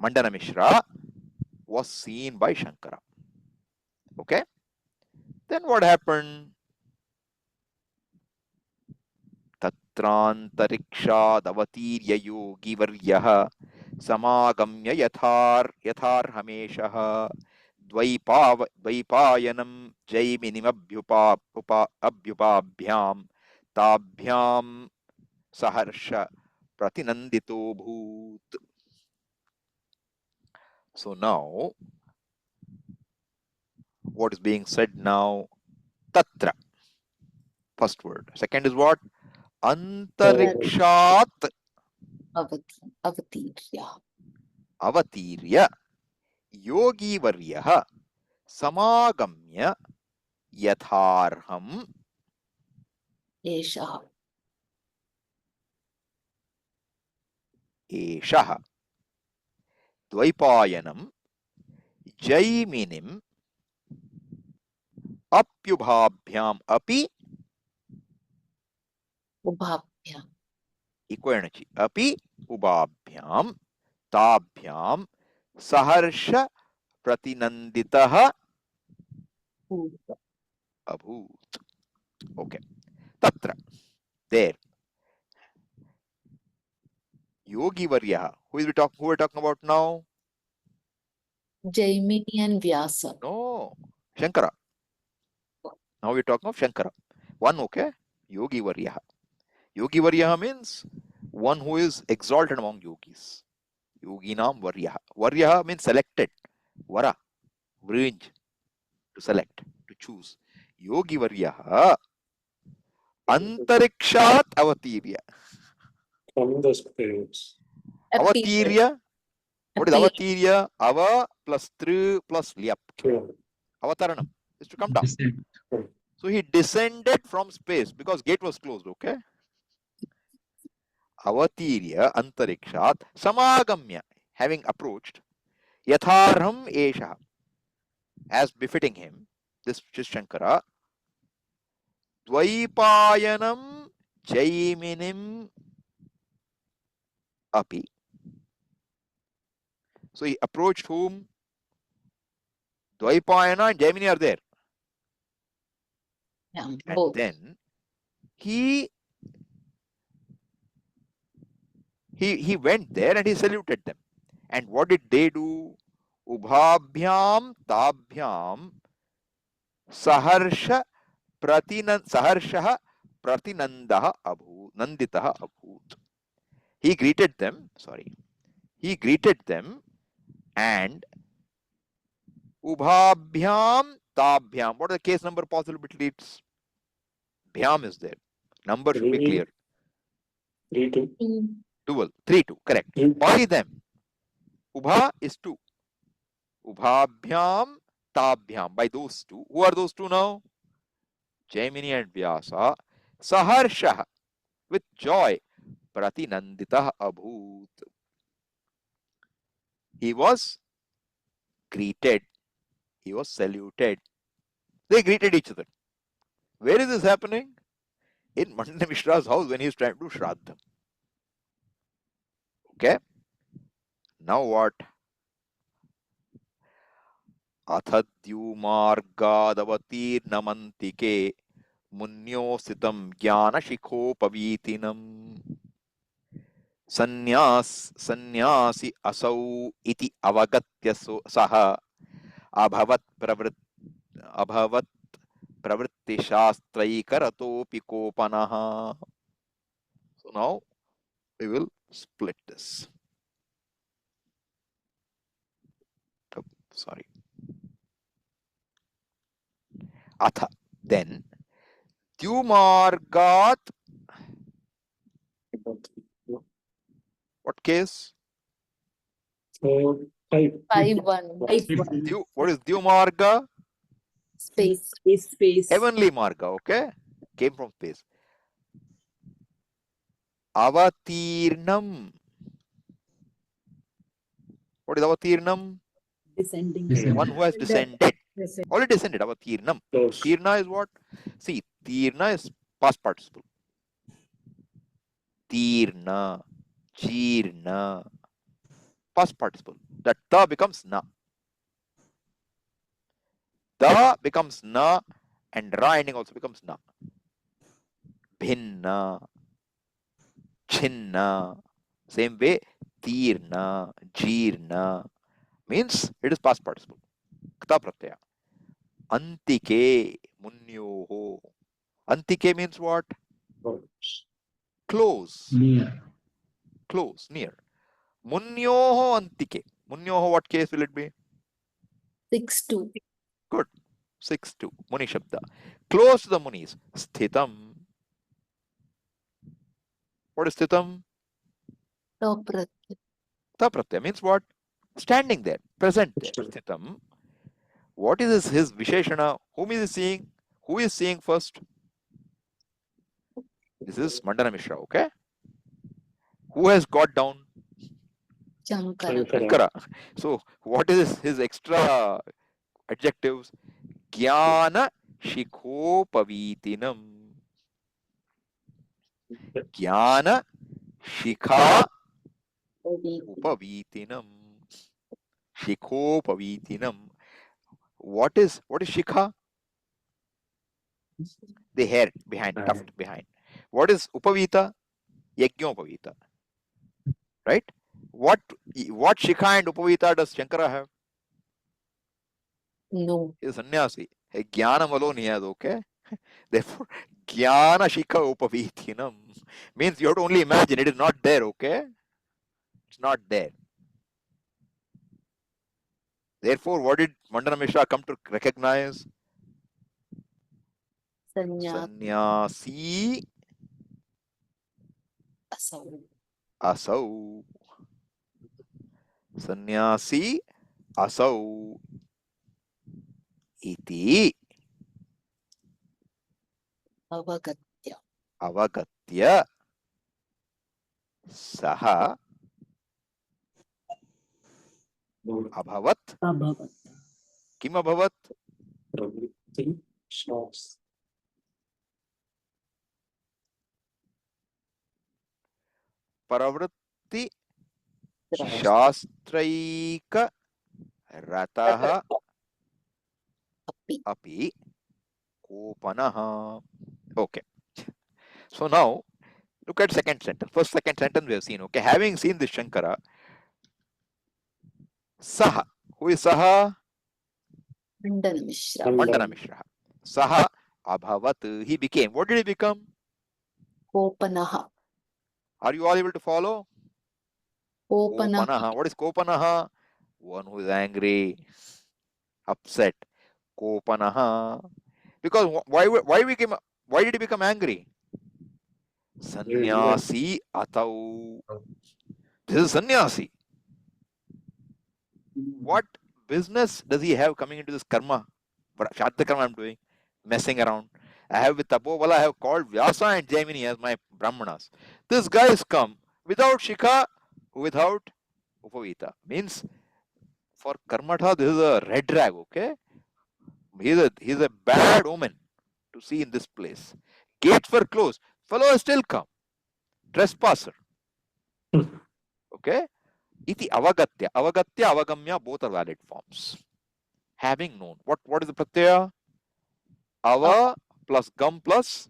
Maṇḍana-miśra was seen by Shankara. Okay? Then what happened? Tatrantariksha davatirya yogi varyaha samagamya yathar hameshaha द्वैपायनं जैमिनिमभ्युपाभ्यां ताभ्यां सहर्ष pratinandito bhoot. So now, what is being said now? Tatra. First word. Second is what? Antarikshat Avatirya. avatirya yogi varyah samagamya yatharham Esha. eshah dvaipayanam jaiminim apyubhabhyam api Ubhabhya. equal energy api ubhabhyam ताभ्याम सहर्ष प्रतिनंदितः अभूत. Okay. Tatra. There. Yogi Varyaha. Who we're talking about now? Jaimini and Vyasa. No. Shankara. Now we're talking of Shankara. One, okay? Yogi Varyaha. Yogi Varyaha means one who is exalted among yogis. Yoginam Varyaha. Varyaha means selected. Vara. Range. To select. To choose. Yogi Varyaha. Antarikshat avatirya. From the space. Avatirya. What is avatirya? Ava plus tru plus lyap. Yeah. Avataranam is to come down. Descent. So he descended from space because gate was closed, okay? Avatirya antarikshat samagamya, having approached, yatharham esha, as befitting him, this is Shankara, dvaipayanam jaiminim api. So he approached whom? Dvaipayana and Jaimini are there. Yeah, And both. then he went there and he saluted them. And what did they do? Ubhabhyam tabhyam saharsha saharsha pratinandaha abhut nanditaha abhut. He greeted them, and ubhabhyam tabhyam. What are the case number possibilities? Bhyam is there. Number should be clear. 3, 2. Dual. 3, 2. Correct. By them. Ubha is 2. Ubhabhyam tabhyam. By those two. Who are those two now? Jaimini and Vyasa. Saharsha. With joy. Pratinanditah abhut. He was greeted. He was saluted. They greeted each other. Where is this happening? In Maṇḍana-miśra's house when he is trying to do Shraddha. Okay? Now what? Athadhyumargadavatirnamantike munyositam jnanashikhopavitinam sannyasi asau iti avagatya saha abhavat pravritti shastraikarato pikopanaha. So now we will split this. Oh, sorry. Atha, then Dyumargat, what case? 4, 5. 5-1. What is Dyumarga? Space. Heavenly Marga, okay? Came from space. Avatirnam. What is Avatirnam? Descent. One who has descended. Already descended. Avatirnam. Close. Tirna is what? See, Tirna is past participle. Tirna, Jirna, past participle. That ta becomes na. Da becomes na, and ra ending also becomes na. Bhinna, Chinna. Same way, Tirna, Jirna means it is past participle. Kta pratyaya. Antike munyoho. Antike means what? Close. Near. Close, near. Munyoho antike. Munyoho, what case will it be? 6-2. Good. 6-2. Muni Shabda. Close to the Munis. Sthitam. What is Sthitam? Toprat. Tapratyaya means what? Standing there, present there. Sthitam. What is his Visheshana? Whom is he seeing? Who is seeing first? This is Maṇḍana-miśra, okay? Who has got down? Śaṅkara. Śaṅkara. So, what is his extra adjectives? Jnana shikhopavitinam. Jnana shikha upavitinam. Shikhopavitinam. What is shikha? The hair behind, tuft behind. What is upavita? Yajñopavita. Right? What shikha and upavita does Shankara have? No. He is sannyasi. Jnanam alone he has, okay? Therefore, jnana shikha upavitinam means you have to only imagine, it is not there, okay? It's not there. Therefore, what did Maṇḍana-miśra come to recognize? Sannyasi Asau. asau. Sannyasi asau iti Avagatya. avagatya saha abhavat. Abhavat. Kim abhavat? Pravritti shas. Pravritti shastraika rataha Api. api kopanaha. Okay. So now look at second sentence. Second sentence we have seen. Okay. Having seen this Shankara, Saha. Who is Saha? Maṇḍana-miśra. Maṇḍana-miśra. Saha abhavat. He became. What did he become? Kopanaha. Are you all able to follow? Kopanaha. Kopanaha. What is Kopanaha? One who is angry, upset. Kopanaha. Because why did he become angry? Sannyasi atau. This is sannyasi. What business does he have coming into this karma? Shraddha karma I'm doing, messing around. I have with Tapovala, I have called Vyasa and Jaimini as my brahmanas. This guy has come without shikha, without upavita. Means for karmatha, this is a red rag, okay? He's a bad omen to see in this place. Gates were closed. Fellow has still come. Trespasser. Okay? Iti avagatya. Avagatya, avagamya, both are valid forms. Having known. What is the pratyaya? Ava plus gam plus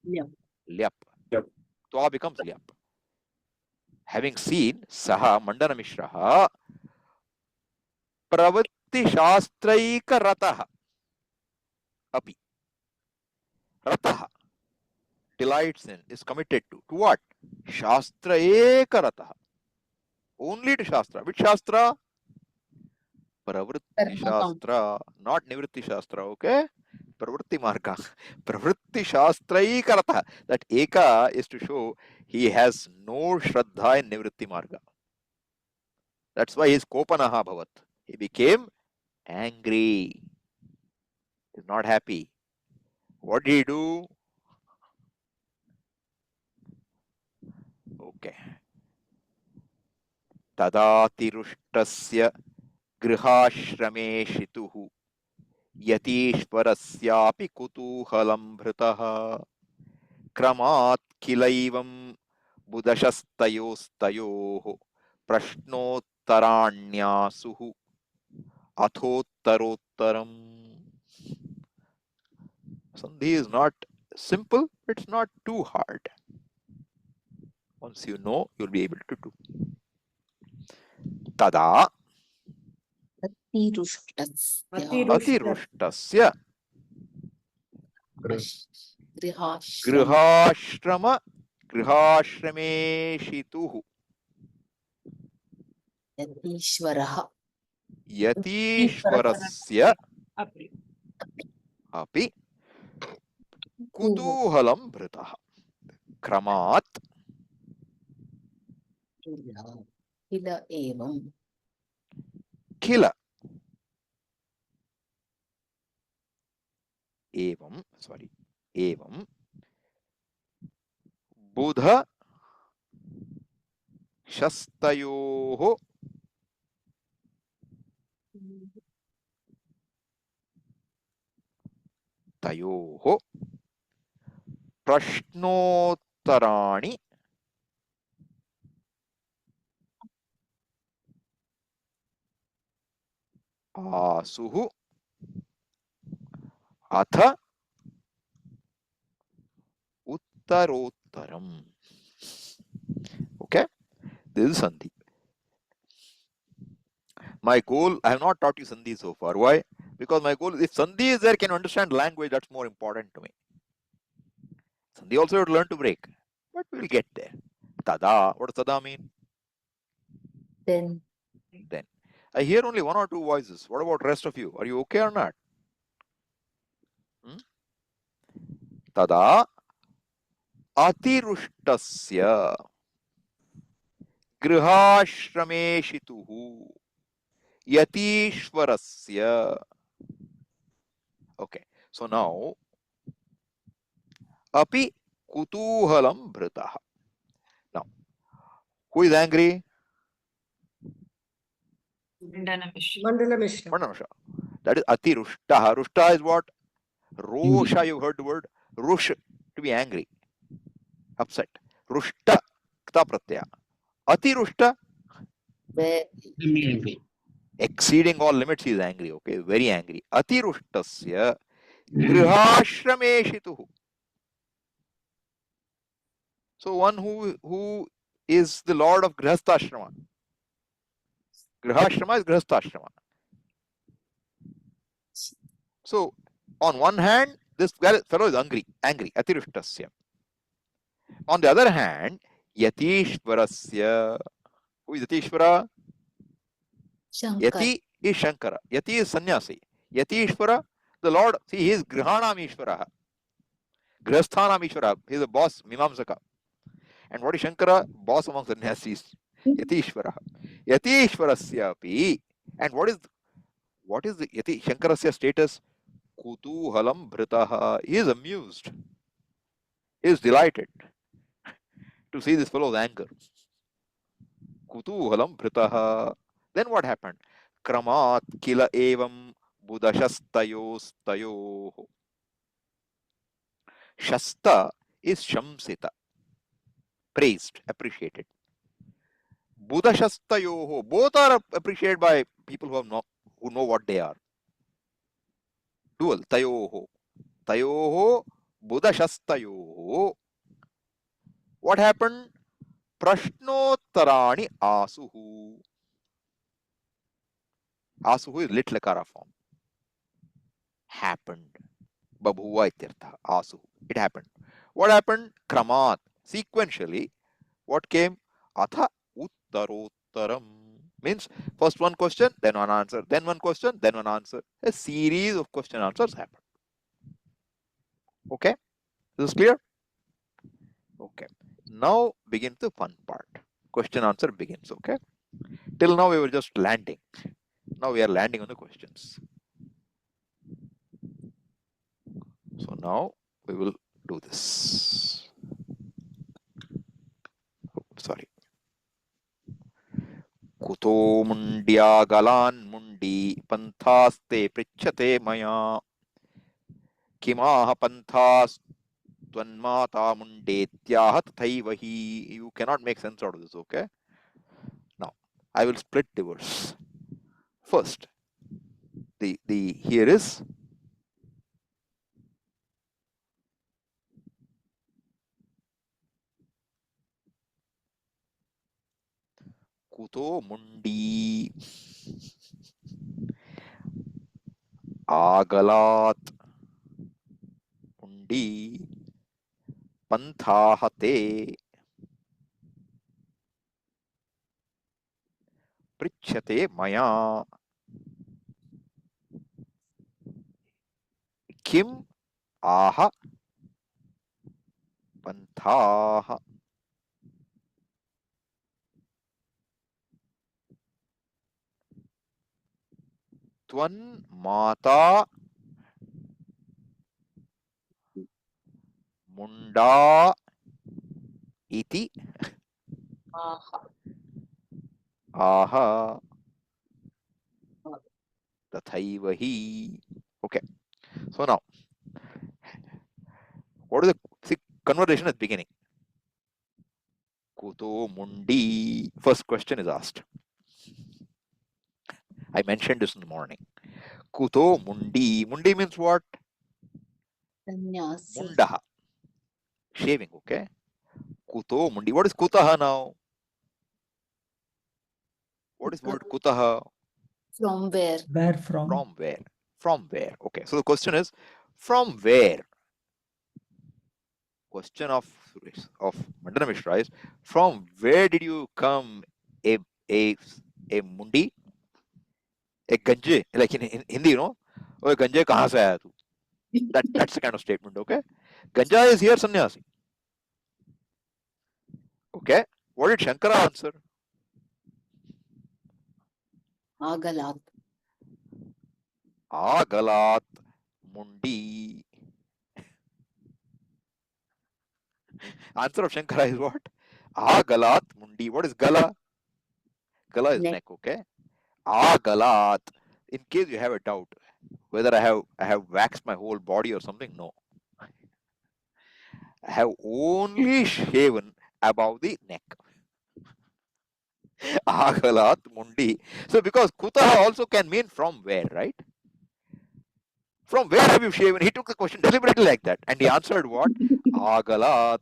Lyap. lyap. Yep. Twa becomes lyap. Having seen saha Maṇḍana-miśra pravritti shastraika rataha api. Rataha delights in, is committed to what? Shastra eka rataha. Only to Shastra. Which Shastra? Pravritti Shastra, not Nivritti Shastra, okay? Pravritti Marga. Pravritti Shastra eka rataha. That eka is to show he has no Shraddha in Nivritti Marga. That's why he is Kopanaha Bhavat. He became angry. He's not happy. What did he do? Okay. Tadatirushtasya grihashrame shituhu yatishvarasyapi kutuhalam bhritaha kramat kilaivam budashastayostayoho prashnotaranyasuhu athottarottaram. Sandhi is not simple, it's not too hard. Once you know, you'll be able to do. Tada अतिरुष्टस्य Atirustasya गृहाश्रम grihashrameshituhu यतीश्वरः yatishvarasya Api. api kutuhalam bhritaha kramat किल एवं khila evam sorry evam buddha shastayoho tayoho prashnottarani asuhu atha uttarottaram. Okay, this is sandhi. My goal, I have not taught you sandhi so far. Why? Because my goal, if sandhi is there, can you understand language? That's more important to me. Sandhi also you have to learn to break, but we will get there. Tada, what does tada mean? then Then I hear only one or two voices. What about rest of you? Are you okay or not? Tada atirustasya grihashrameshituhu yatishvarasya. Okay, so now api kutuhalam bhritaha. Now, who is angry? Mandana-miśra. Mandana-miśra. Mananusha. That is atirushtaha. Rushta is what? Rosha, you've heard the word. Rush, to be angry, upset. Rushta, kta pratyaya. Atirushta, where exceeding all limits, he is angry. Okay, very angry. Atirushtasya grihashrameshituhu. So one who is the lord of grihasthashrama. Grihashrama is grihasthashrama. So on one hand, this fellow is angry, atirushtasya. On the other hand, yatishvarasya. Who is Yatishvara? Shankar Yati is Shankara. Yati is sannyasi. Yatishvara, the Lord, see, he is Grihanamishvara. Grihasthanamishvara. He is the boss, Mimamsaka. And what is Shankara? Boss among sannyasis. Yatishvara. Yatishvarasyapi. And what is the Yati Shankarasya status? Kutuhalam bhritaha. He is amused. He is delighted to see this fellow's anger. Kutuhalam bhritaha. Then what happened? Kramat kila evam budashastayostayoho. Shasta is shamsita, praised, appreciated. Budashastayoho, both are appreciated by people who know what they are. Dual, tayoho. Tayoho, budashastayoho. What happened? Prashnottarani asuhu. Asuhu is lit lakara form. Happened. Babhuva ityartha. Asuhu. It happened. What happened? Kramat. Sequentially, what came? Atha uttarottaram. Means first one question, then one answer, then one question, then one answer. A series of question answers happened. Okay? This is clear? Okay. Now begins the fun part. Question answer begins. Okay? Till now we were just landing. Now we are landing on the questions. So now we will do this. Oh, sorry. कुतो मुण्ड्यागलान् मुण्डी पन्थास्ते पृच्छते मया किमाह पन्थास्त्वन्माता मुण्डेत्याह तथैव हि. You cannot make sense out of this, okay? Now I will split the verse. First, here is kuto mundi. Agalat Mundi Panthahate Prichate Maya Kim Aha Panthaha Twan Mata Munda Iti Aha. Aha Tathaivahi. Okay, so now what is the conversation at the beginning? Kuto Mundi. First question is asked. I mentioned this in the morning. Kuto Mundi. Mundi means what? Sannyasi. Mundaha. Shaving, okay? Kuto Mundi. What is Kutaha now? What is word Kutaha? From where? Where from? From where? From where? Okay, so the question is, from where? Question of Maṇḍana-miśra is, from where did you come a mundi? A ganje? Like in Hindi, you know? Oh, ganje kahan se aaya tu? That's the kind of statement, okay? Ganja is here, sannyasi. Okay, what did Shankara answer? Agalat. Agalat Mundi. Answer of Shankara is what? Agalat Mundi. What is Gala? Gala is Neck. neck, okay? Agalat. In case you have a doubt whether I have waxed my whole body or something, no. I have only shaven above the neck. Agalat Mundi. So because Kutaha also can mean from where, right? From where have you shaven? He took the question deliberately like that. And he answered what? Agalat.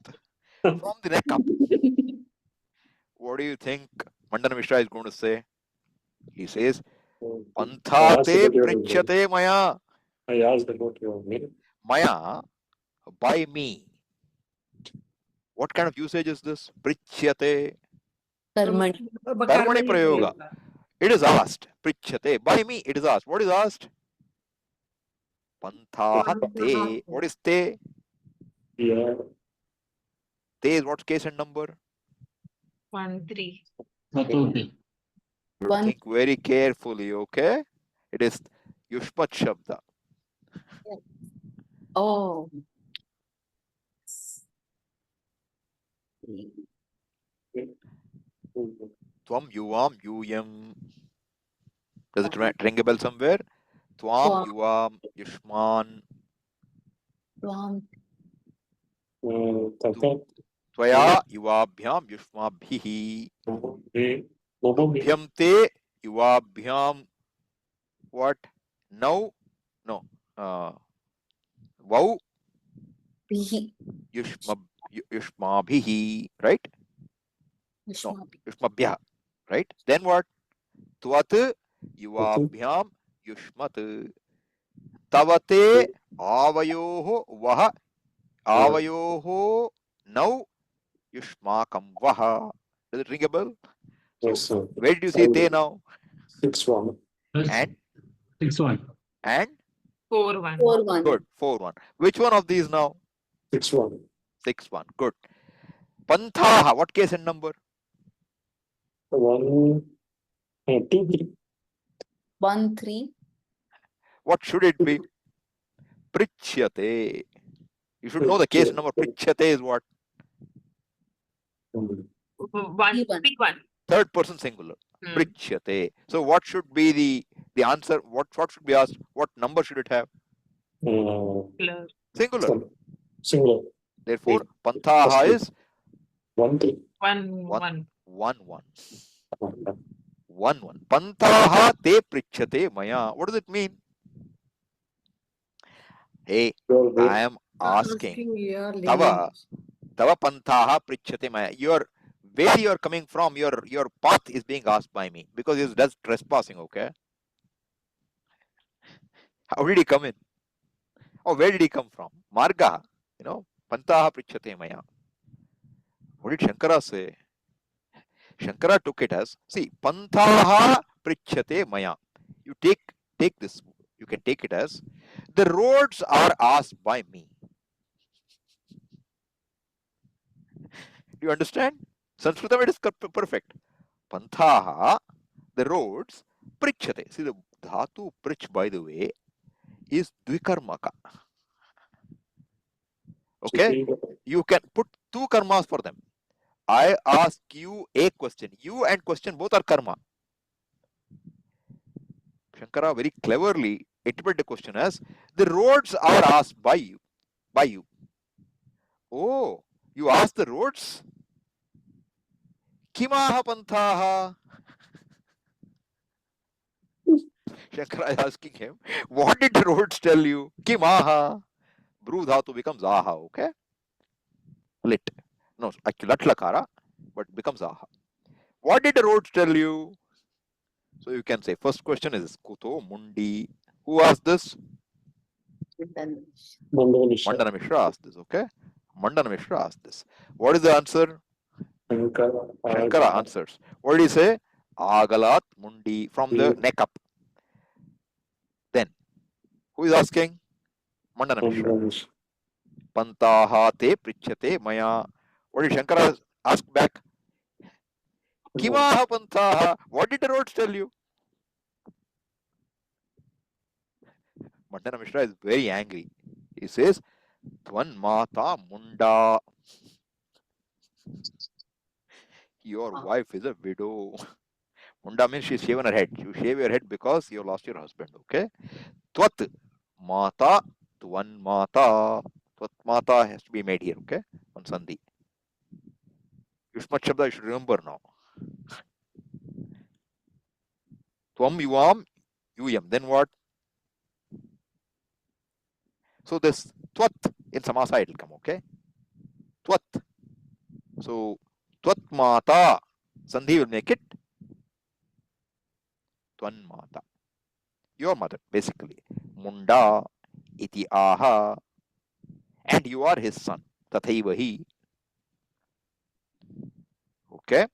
From the neck up. What do you think Maṇḍana-miśra is going to say? He says, Panthate Prichate Maya. I asked about your name. Maya, by me. What kind of usage is this? Prichyate. Karmani. Karmani prayoga. It is asked. Prichyate. By me, it is asked. What is asked? Panthahate. What is te? Yeah. Te is what case and number? 1-3. One. Think very carefully, okay? It is Yushpat Shabda. Oh. Tvam yuvam yuyam. Does it ring a bell somewhere? Tvam Tvam. yuvam yushman. From Tata. Tvaya yuvabhyam yushmabhihi. Abhyam te yuvabhyam. What? Now? No. Vau Bihi. yushmabhihi. Right? No. Yushmabi. Yushmabhya. Right? Then what? Tvat yuvabhyam yushmat. Tavate avayoho vaha. Avayoho now yushmakam vaha. Does it ring a bell? So, Yes, sir. where did you see te now? 6-1. And? 6-1. And? 4-1. 4-1. Good. 4-1. Which one of these now? 6-1. 6-1. Good. Panthaha. What case and number? 1, 2, 1-3. What should it be? Prichyate. You should know the case number. Prichyate is what? 3. 1. Pick 1. Third person singular. Prichyate. So what should be the answer? What should be asked? What number should it have? Singular. Singular. Therefore, Panthaha is 1, 3. 1-1. 1-1. 1-1. Panthaha te prichyate maya. What does it mean? Hey, I am asking. your Tava panthaha prichyate maya. Where you are coming from, your path is being asked by me because it's just trespassing, okay? How did he come in? Or where did he come from? Marga, pantaha prichyate maya. What did Shankara say? Shankara took it as, see, pantaha prichyate maya. You take this, you can take it as, the roads are asked by me. Do you understand? Sanskritam, it is perfect. Pantaha, the roads, prichyate. See, the dhatu prich, by the way, is dvikarmaka. Okay? You can put two karmas for them. I ask you a question. You and question both are karma. Shankara very cleverly interpreted the question as, the roads are asked by you. By you. Oh, you ask the roads? Kimaha pantaha? Shankara is asking him, what did the roads tell you? Kimaha? Bru dhatu becomes aha, okay? Lit. No, actually latlakara, but becomes aha. What did the roads tell you? So you can say, first question is Kuto Mundi. Who asked this? Maṇḍana-miśra. Maṇḍana-miśra asked this, okay? Maṇḍana-miśra asked this. What is the answer? Shankara answers. What did he say? Agalat Mundi, from the neck up. Then, who is asking? Maṇḍana-miśra. Pantaha te prichyate maya. What did Shankara ask back? Kimaha pantaha? What did the roads tell you? Maṇḍana-miśra is very angry. He says, Tvan mata munda. Your wife is a widow. Munda means she's shaven her head. You shave your head because you lost your husband. Okay? Tvat mata, tvan mata. Tvat mata has to be made here. Okay? On sandhi. Yushmat Shabda you should remember now. Tvam yuvam yuyam. Then what? So this tvat in samasa it will come. Okay? Tvat. So tvat mata. Sandhi will make it tvan mata. Your mother, basically. Munda iti aha. And you are his son. Tathaiva hi. Okay?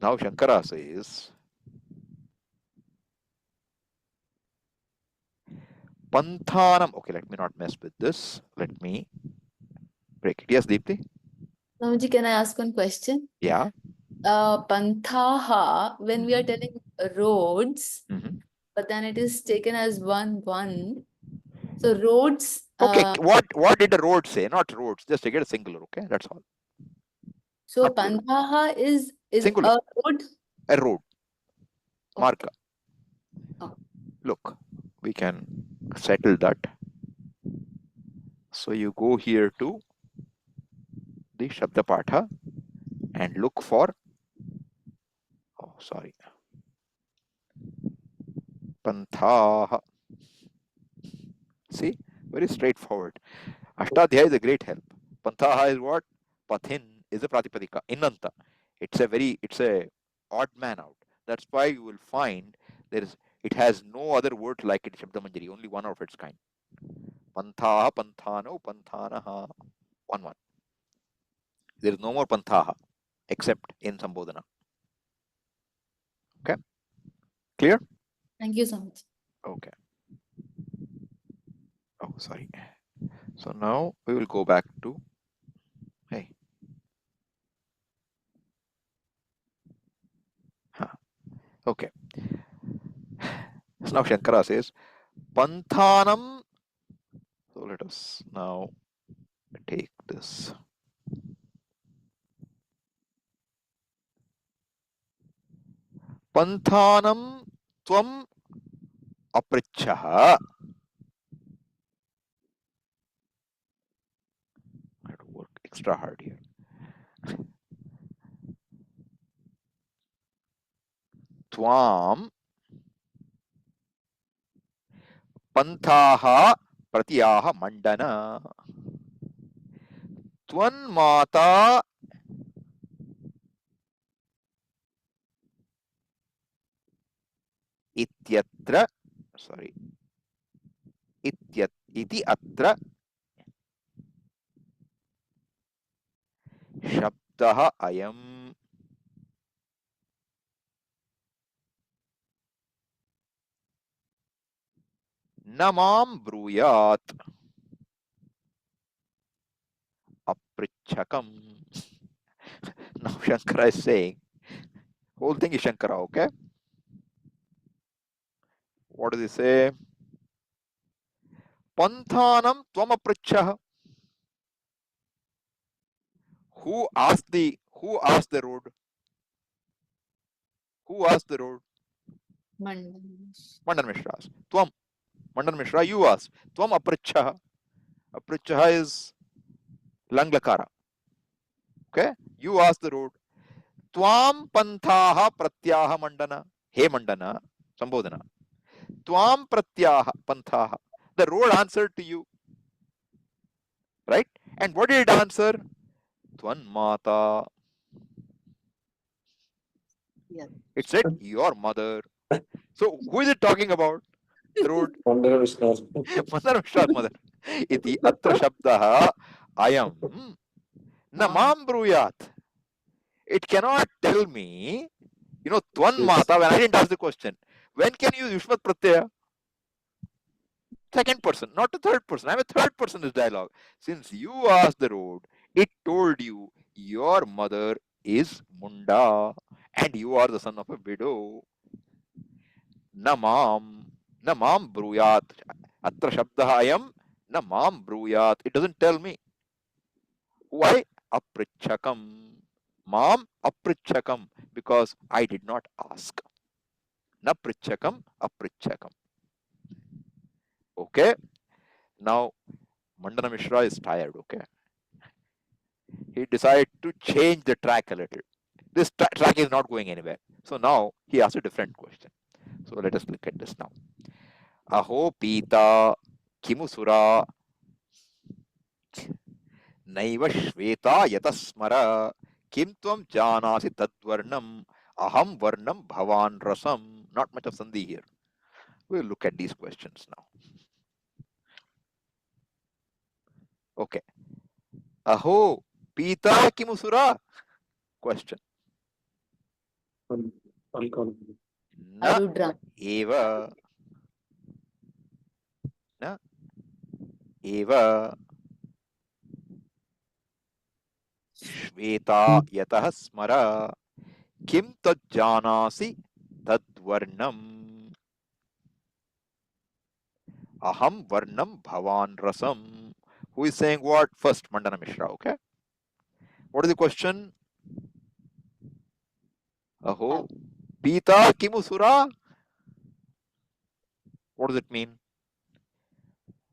Now Shankara says, Panthanam. Okay, let me not mess with this. Let me break it. Yes, Deepti? Swamiji, can I ask one question? Yeah. Panthaha, when we are telling roads, Mhm. but then it is taken as one. So roads, Okay, what did the road say? Not roads, just take it a singular, okay? That's all. so Not plural. Panthaha is Singular. a road. A road. Okay. Marga. Oh. Look, we can settle that. So you go here to the Shabda Patha and look for, oh, sorry, Panthaha. See, very straightforward. Ashtadhyaya is a great help. Panthaha is what? Pathin is a pratipadika. Inanta. It's a odd man out. That's why you will find it has no other word like it in Shabda Manjari, only one of its kind. Panthaha, Panthano, Panthanaha. 1-1. There is no more Panthaha except in Sambodhana. Okay? Clear? Thank you so much. Okay. Oh, sorry. So now we will go back to, hey. Okay. So now Shankara says, Panthanam. So let us now take this. Panthanam tvam aprichaha. I have to work extra hard here. Tvam panthaha pratiyaha mandana. Tvan mata ityatra. sorry, iti atra shabdah ayam namam bruyat aprichakam. Now Shankara is saying, whole thing is Shankara, okay? What does he say? Panthanam tvam aprichah. Who asked the road? Who asked the road? Maṇḍana-miśra asked. Tvam, Maṇḍana-miśra, you asked. Tvam aprichah. Aprichah is langlakara. Okay? You asked the road. Tvam panthaha pratyaha mandana. Hey mandana. Sambodhana. Tvam pratyaha panthaha. The road answered to you. Right? And what did it answer? Tvan mata. Yeah. It said your mother. So who is it talking about? The road. Maṇḍana-miśra. Maṇḍana-miśra's mother. Iti atra shabdaha ayam namam bruyat. It cannot tell me, tvan Yes. mata, when I didn't ask the question. When can you use Yushmat Pratyaya? Second person, not the third person. I'm a third person in this dialogue. Since you asked the road, it told you your mother is Munda and you are the son of a widow. Namam bruyat. Atra shabdaha ayam namam bruyat. It doesn't tell me. Why? Aprichakam. Mam aprichakam. Because I did not ask. Na prichakam aprichakam. Okay? Now, Maṇḍana-miśra is tired, okay? He decided to change the track a little. This track is not going anywhere. So now he asks a different question. So let us look at this now. Aho pita kimusura naiva shveta yatasmara kim tvam janasi tadvarnam aham varnam bhavan rasam. Not much of sandhi here. We'll look at these questions now. Okay. Aho pita kimusura? Question. Uncountable. Na Are you drunk? eva na eva shveta yatah smara kim tajjanasi tadvarnam aham varnam bhavan rasam. Who is saying what? First, Maṇḍana-miśra, okay? What is the question? Aho pita kimusura? What does it mean?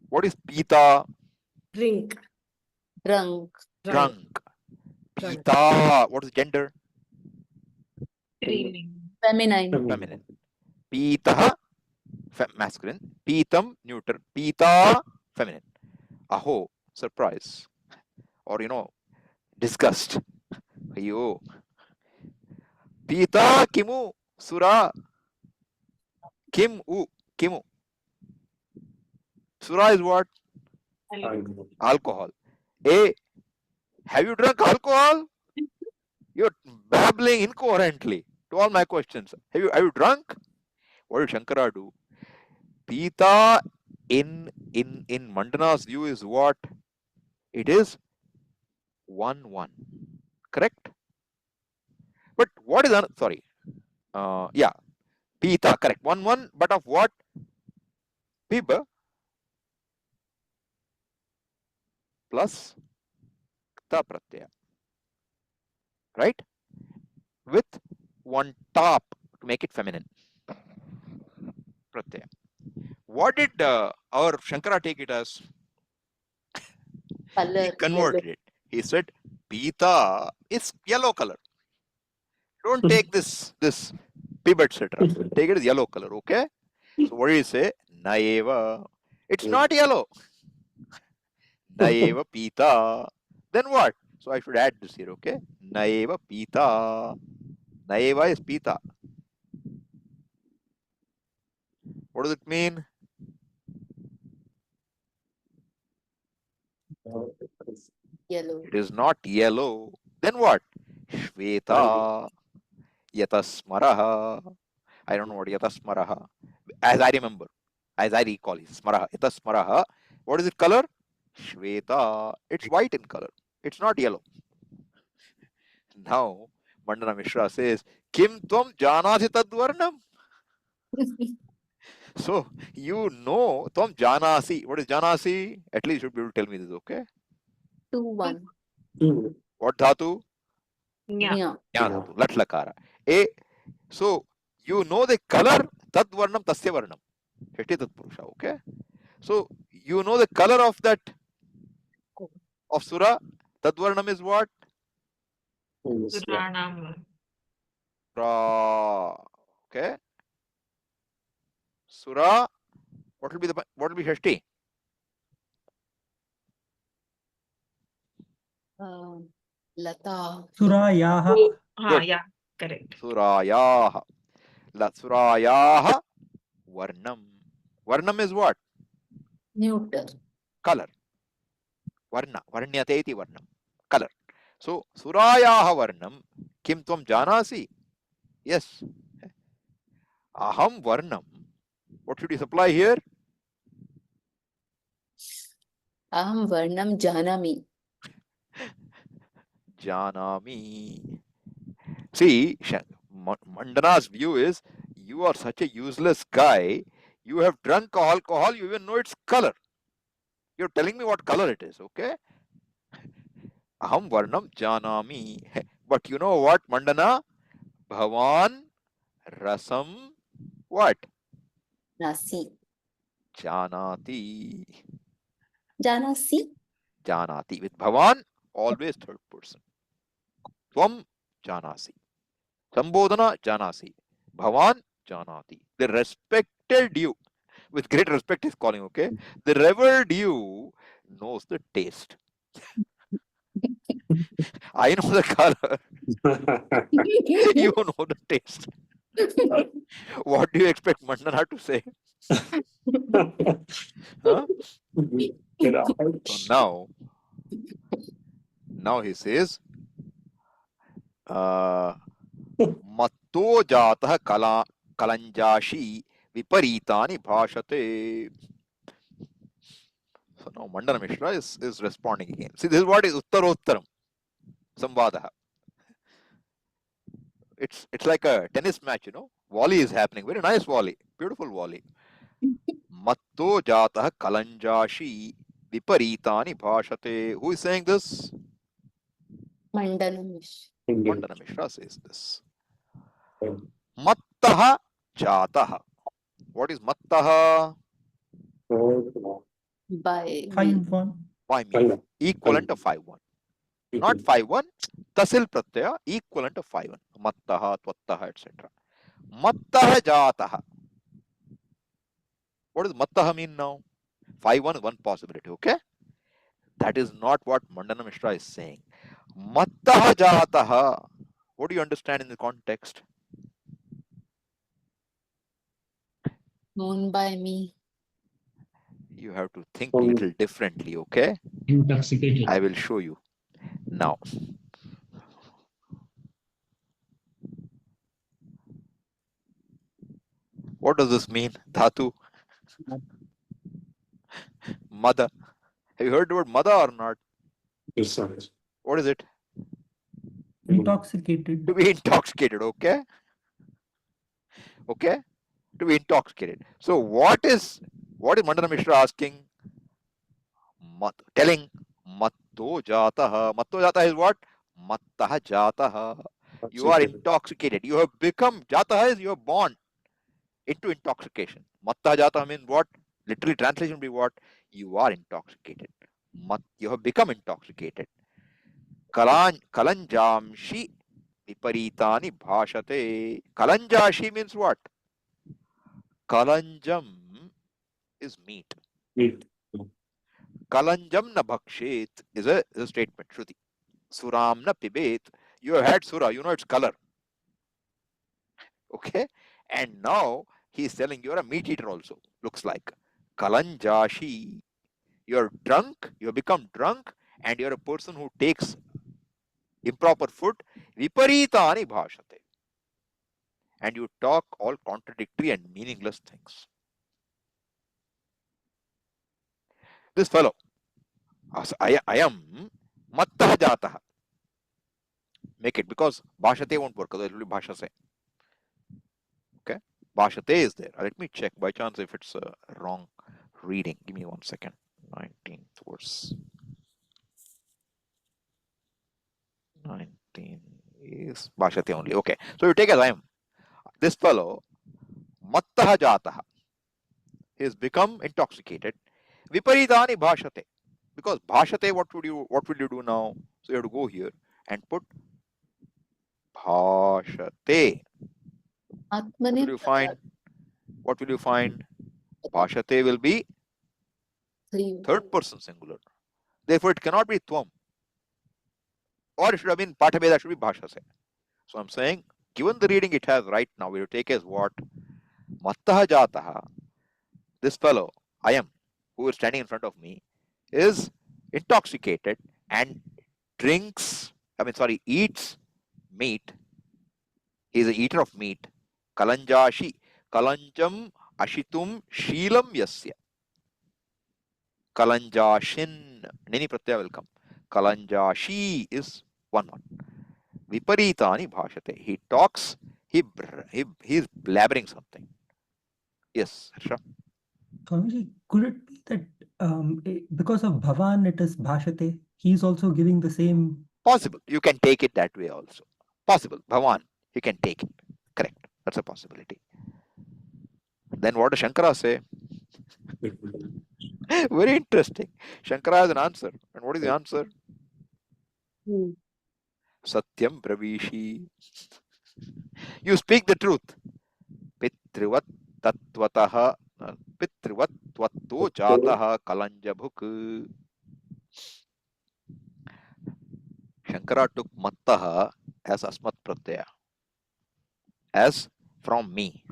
What is pita? Drink. Drunk. Drunk. Drunk. Pita. What is gender? Striling. Feminine. Feminine. Pita masculine. Pitam neuter. Pita feminine. Aho, surprise. Or disgust. Ayo. Pita kimu sura. Kim u. Kimu. Sura is what? Alcohol. A. Have you drunk alcohol? You're babbling incoherently to all my questions. Have you drunk? What did Shankara do? Pita in Maṇḍana's view is what? It is 1-1. Correct? But what is sorry? Yeah, Pita, correct. 1-1, but of what? Pib plus ta pratyaya. Right? With one top to make it feminine. Pratyaya. What did our Shankara take it as? Color. He converted it. He said, Pita is yellow color. Don't take this pib, etc. Take it as yellow color, okay? So what do you say? Naeva. It's not yellow. Naeva pita. Then what? So I should add this here, okay? Naeva pita. Naeva is pita. What does it mean? Yellow. It is not yellow. Then what? Shveta. Yatasmaraha. I don't know what yatasmaraha. As I remember, as I recall, smaraha. Yatasmaraha. What is its color? Shveta. It's white in color. It's not yellow. Now, Maṇḍana-miśra says, Kim tvam janasi tadvarnam? So, you know, tvam janasi. What is janasi? At least you should be able to tell me this, okay? 2, 1. What dhatu? Yeah. Yeah. Nya dhatu. Lat lakara. So, you know the color, tadvarnam tasya varnam. Shashti tatpurusha, okay? So, you know the color of that, of sura. Tadvarnam is what? Suranam. Okay? Sura. What will be Shashti? Lata. Surayaha. Oh, Good. yeah, correct. Surayaha. Surayaha varnam. Varnam is what? Neuter. Color. Varna. Varnyate iti varnam. Color. So, Surayaha varnam. Kim tvam janasi? Yes. Aham varnam. What should you supply here? Aham varnam janami. Janami. See, Maṇḍana's view is, you are such a useless guy. You have drunk alcohol, you even know its color. You're telling me what color it is, okay? Aham varnam janami. But you know what, Maṇḍana? Bhavan rasam what? Nasi. Janati. Janasi. Janati. With Bhavan, always third person. Tvam janasi. Sambodhana janasi. Bhavan janati. They respected you. With great respect he's calling, okay? The revered you knows the taste. I know the color. You know the taste. What do you expect Maṇḍana to say? Huh? So now he says, Matto jatah kalanjashi viparitani bhashate. So now Maṇḍana-miśra is responding again. See, this is what is Uttarottaram Samvadaha. It's like a tennis match, you know. Volley is happening. Very nice volley. Beautiful volley. Matto jatah kalanjashi viparitani bhashate. Who is saying this? Maṇḍana-miśra. Maṇḍana-miśra says this. Mattaha jataha. What is mattaha? By 5-1. By me. Equivalent of 5-1. Not 5-1. Tasil pratyaya. Equivalent of 5-1. Mattaha, tvattaha, etc. Mattaha jataha. What does mattaha mean now? 5-1 is one possibility, okay? That is not what Maṇḍana-miśra is saying. Mattaha jataha. What do you understand in the context? known by me. You have to think a little differently, okay? Intoxicated. I will show you now. What does this mean? Dhatu? Mada. Have you heard the word mada or not? Yes, sir. What is it? Intoxicated. To be intoxicated, okay? Okay? To be intoxicated. So what is Maṇḍana-miśra asking? Telling matto jataha. Matto jataha is what? Mattaha jataha. You are intoxicated. You have become, jataha is you are born into intoxication. Mattaha jataha means what? Literally translation will be what? You are intoxicated. You have become intoxicated. Kalanjamshi viparitani bhashate. Kalanjashi means what? Kalanjam is meat. Meat. Kalanjam na bhakshet is a statement. Shruti. Suram na pibet. You have had sura, you know its color. Okay? And now he is telling you're a meat eater also, looks like. Kalanjashi. You're drunk, you have become drunk, and you're a person who takes improper food. Viparitani bhashate. And you talk all contradictory and meaningless things. This fellow, I am mattah jatah. Make it, because bhashate won't work, otherwise it will be bhashase. Okay, bhashate is there. Let me check by chance if it's a wrong reading. Give me 1 second. 19th verse. 19 is bhashate only. Okay, so you take as I am. This fellow, mattah jatah, he has become intoxicated. Viparitani bhashate. Because bhashate, what will you do now? So you have to go here and put bhashate. What Atmani will you find? What will you find? Bhashate will be third person singular. Therefore, it cannot be tvam. Or it should have been patabeda, should be bhashase. So I'm saying, given the reading it has right now, we will take as what? Mattah jataha. This fellow, I am, who is standing in front of me, is intoxicated and eats meat. He is an eater of meat. Kalanjashi. Kalanjam ashitum sheelam yasya. Kalanjashin. Nini pratyaya will come. Kalanjashi is one. Viparitani bhashate. He talks, he is blabbering something. Yes, Harsha. Swamiji, could it be that because of Bhavan it is Bhashate, he's also giving the same. Possible. You can take it that way also. Possible. Bhavan, you can take it. Correct. That's a possibility. Then what does Shankara say? Very interesting. Shankara has an answer. And what is the answer? Hmm. Satyam Bravishi. You speak the truth. Pitrivat Tatvataha Pitrivat Tvatto Jataha Kalanjabhuk. Shankara took Mattaha as Asmat Pratyaya. As from me.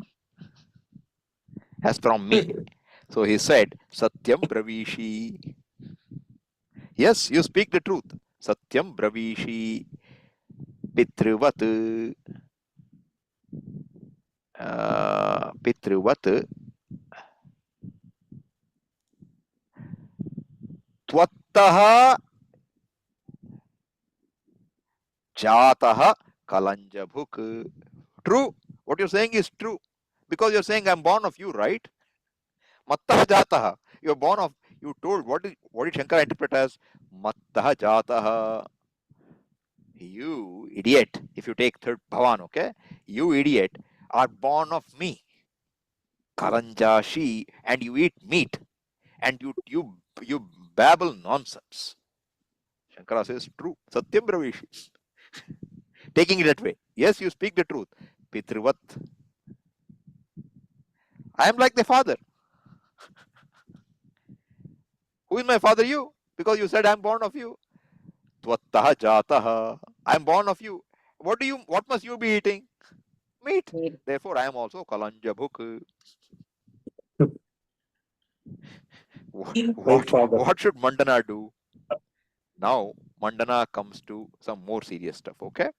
As from me. So he said, Satyam Bravishi. Yes, you speak the truth. Satyam Bravishi. Pitrivat. Pitrivat. Tvattaha Jataha Kalanjabhuk. True. What you're saying is true. Because you're saying I'm born of you, right? Mattaha Jataha. You're born of, you told, what did Shankara interpret as? Mattaha Jataha. You idiot. If you take third Bhavan, okay? You idiot are born of me. Kalanjashi, and you eat meat. And you babble nonsense. Shankara says true. Satyam Bravishi. Taking it that way. Yes, you speak the truth. Pitrivat. I am like the father. Who is my father? You. Because you said I am born of you. Tvattaha jataha. I am born of you. What must you be eating? Meat. Meat. Therefore, I am also Kalanjabhuk. What should Mandana do? Now, Mandana comes to some more serious stuff, okay?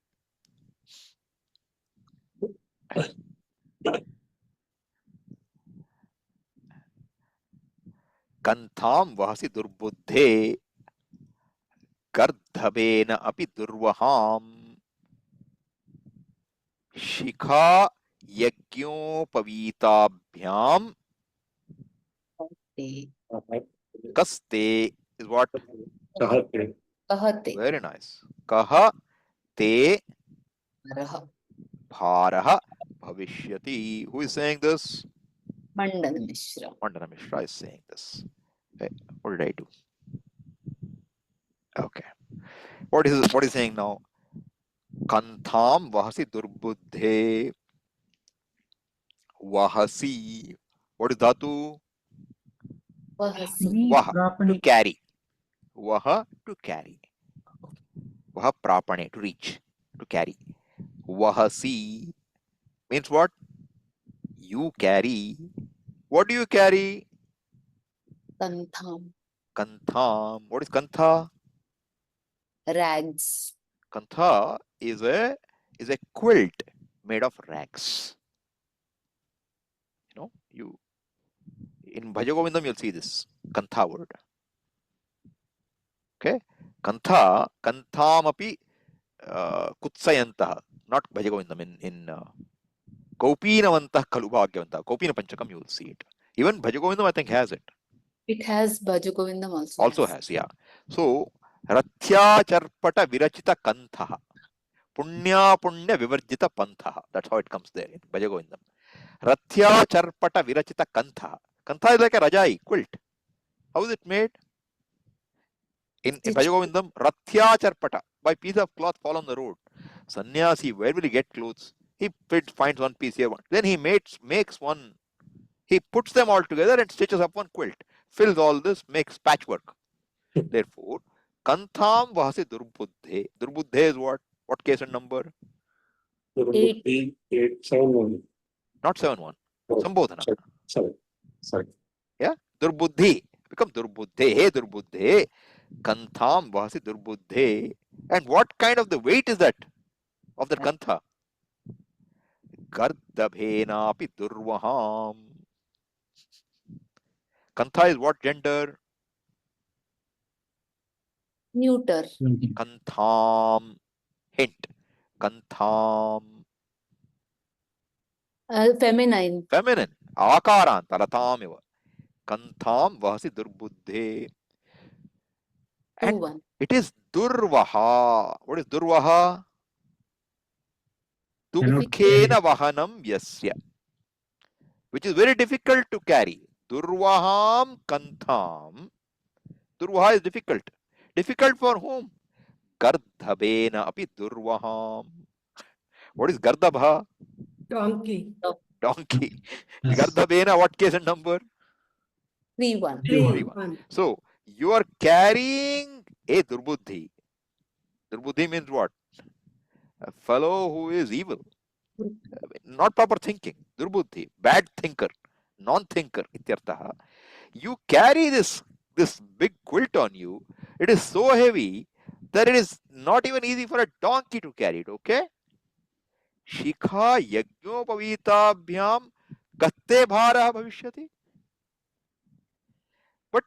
Kantham vahasi durbuddhe gardhabena api durvaham shikha yajñopavitabhyam kaste is what? Kahate. Very nice. Kaha te bharaha bhavishyati. Who is saying this? Maṇḍana-miśra. Maṇḍana-miśra is saying this. Okay. What did I do? Okay. What is saying now? Kantham vahasi durbuddhe. Vahasi. What is dhatu? Vahasi. Vaha, to Prapani. carry. Vaha, to carry. Vaha prapane, to reach, to carry. Vahasi means what? You carry. What do you carry? Kantham. Kantham. What is kantha? Rags. Kantha is a quilt made of rags. You know, you in Bhajagovindam you'll see this kantha word. Okay, kantha, kantham api kutsayantah, not Bhajagovindam. In Kaupinavantah Kalu Bhagyavantah, Kaupina Panchakam you will see it. Even Bhajagovindam I think has it. It has Bhajagovindam also. Also has, yeah. So Rathya Charpata Virachita Kantha. Punya Punya Vivarjita Pantha. That's how it comes there in Bhajagovindam. Rathya Charpata Virachita Kantha. Kantha is like a Rajai quilt. How is it made? In Bhajagovindam, Rathya Charpata. By piece of cloth fall on the road. Sannyasi, where will he get clothes? He finds one piece here, one. Then he makes one. He puts them all together and stitches up one quilt. Fills all this, makes patchwork. Therefore, Kantham Vahasi Durbuddhe. Durbuddhe is what? What case and number? 871. Not 7-1. Oh, Sambodhana. sorry. Yeah? Durbuddhi. Become Durbuddhe. Hey Durbuddhe. Kantham Vahasi Durbuddhe. And what kind of the weight is that? Of that Kantha? Gardabhena api Durvaham. Kantha is what gender? Neuter. Kantham. Hint. Kantham. Feminine. Feminine. Akarant. Alatam eva. Kantham vahasi durbuddhe. And 2-1. it is durvaha. What is durvaha? Dukkhena vahanam yasya. Which is very difficult to carry. Durvaham kantham. Durvaha is difficult. Difficult for whom? Gardhabena api durvaham. What is Gardabha? Donkey. Donkey. Gardhabena, what case and number? 3-1. 3-1. So you are carrying a durbuddhi. Durbuddhi means what? A fellow who is evil. Not proper thinking. Durbuddhi. Bad thinker. Non-thinker. Ityartaha. You carry this big quilt on you. It is so heavy that it is not even easy for a donkey to carry it. Okay? Shikha yajñopavitabhyam katte bharah bhavishyati. But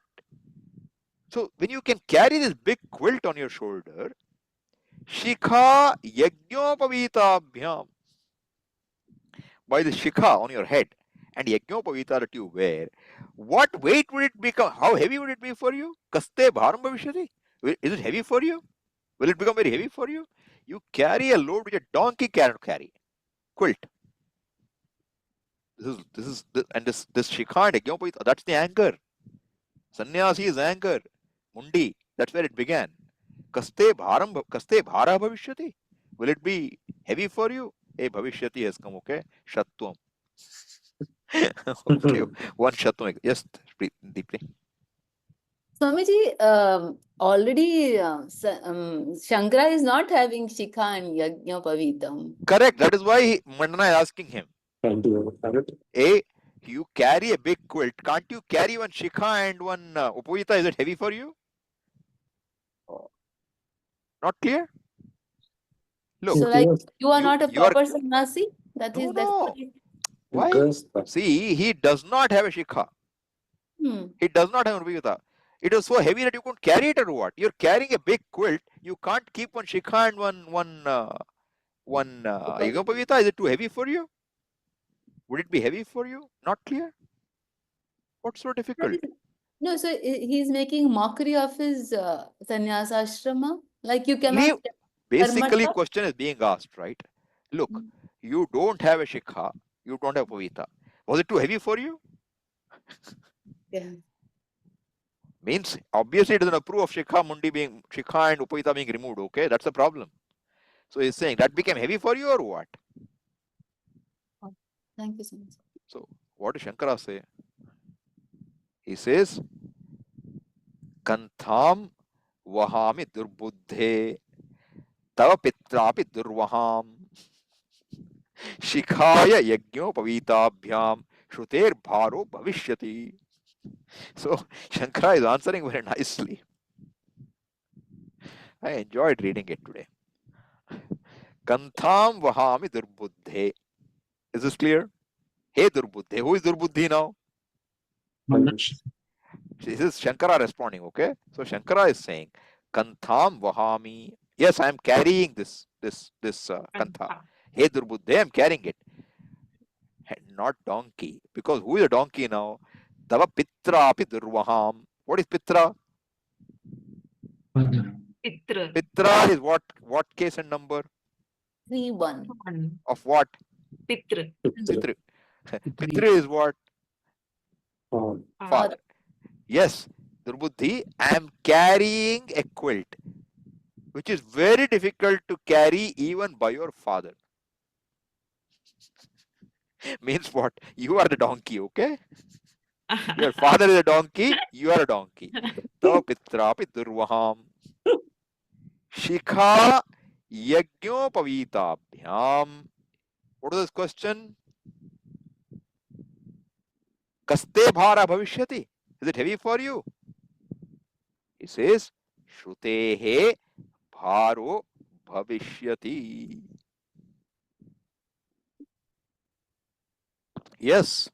so when you can carry this big quilt on your shoulder, shikha yajñopavitabhyam, by the shikha on your head and yajñopavita that you wear, what weight would it become? How heavy would it be for you? Kaste bharam bhavishyati. Is it heavy for you? Will it become very heavy for you? You carry a load which a donkey cannot carry. Quilt. This shikha and yajñopavita, that's the anger. Sannyasi is anger. Mundi, that's where it began. Kaste bhara bhavishyati. Will it be heavy for you? Hey, bhavishyati has come, okay? Shatvam. Okay, one shatvam. Yes, deeply. Swamiji, already Shankara is not having Shikha and Yajñopavitam. Correct. That is why Mandana is asking him. Hey, you carry a big quilt. Can't you carry one shikha and one upavita? Is it heavy for you? Not clear? Look. So like you are not a you are- proper sannyasi? That's No, what no. it- Why? See, he does not have a shikha. He does not have a upavita. It is so heavy that you couldn't carry it or what? You're carrying a big quilt. You can't keep one shikha and one yajñopavita. Is it too heavy for you? Would it be heavy for you? Not clear? What's so difficult? No, so he's making mockery of his sannyasa ashrama. Like you cannot. Basically, Karmata? question is being asked, right? Look, you don't have a shikha, you don't have pavita. Was it too heavy for you? Yeah. Means obviously it doesn't approve of shikha and upavita being removed. Okay, that's the problem. So he's saying that became heavy for you or what? Thank you so much. So what does Shankara say? He says, Kantham vahami durbuddhe tava pitrapi durvaham. Shikhaya yajñopavītābhyām shruter bharo bhavishyati. So Shankara is answering very nicely. I enjoyed reading it today. Kantham vahami durbuddhe. Is this clear? Hey durbuddhe. Who is durbuddhi now? Manish. This is Shankara responding, okay? So Shankara is saying, Kantham vahami. Yes, I am carrying this kantha. Hey durbuddhe, I am carrying it. Not donkey. Because who is a donkey now? Tava pitra api durvaham. What is pitra? Pitra. Pitra is what case and number? 3-1. Of what? Pitra. Pitra. Pitra is what? Father. Father. Yes, Durbuddhi, I am carrying a quilt, which is very difficult to carry even by your father. Means what? You are the donkey, okay? Your father is a donkey, you are a donkey. Tava pitrapi durvaham. Shikha yajñopavītābhyām. What is this question? Kaste bhara bhavishyati. Is it heavy for you? He says, Shrutehe bharo bhavishyati. Yes.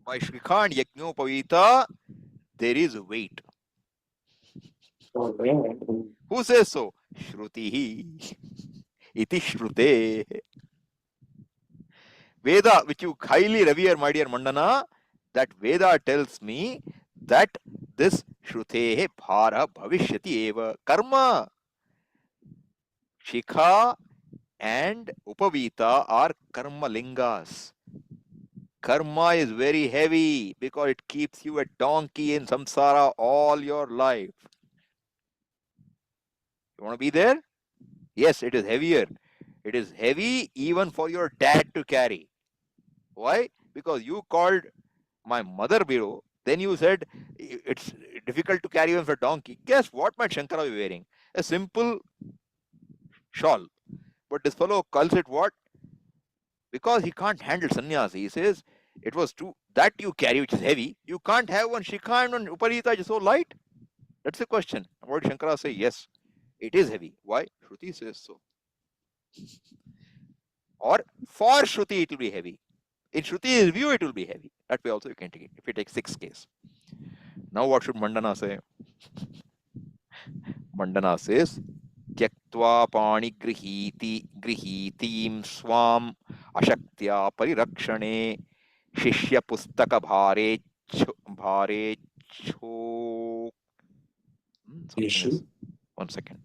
By Shikha and Yajñopavita, there is weight. Oh, yeah. Who says so? Shrutihi. Iti Shrute. Veda, which you highly revere, my dear Mandana, that Veda tells me that this Shrutehe bhara bhavishyati eva. Karma. Shikha and Upavita are karma lingas. Karma is very heavy because it keeps you a donkey in samsara all your life. You want to be there? Yes, it is heavier. It is heavy even for your dad to carry. Why? Because you called my mother below, then you said it's difficult to carry even for a donkey. Guess what might Shankara be wearing? A simple shawl. But this fellow calls it what? Because he can't handle sannyasa. He says, it was too, that you carry which is heavy, you can't have one shikha and one uparita which is so light. That's the question. What did Shankara say? Yes, it is heavy. Why? Shruti says so. Or for Shruti it will be heavy. In Shruti's view it will be heavy. That way also you can take it. If you take 6 case. Now what should Mandana say? Mandana says, Tyaktva pani grihitim swam ashaktya parirakshane shishya pustaka bhare cho. Something is, one second.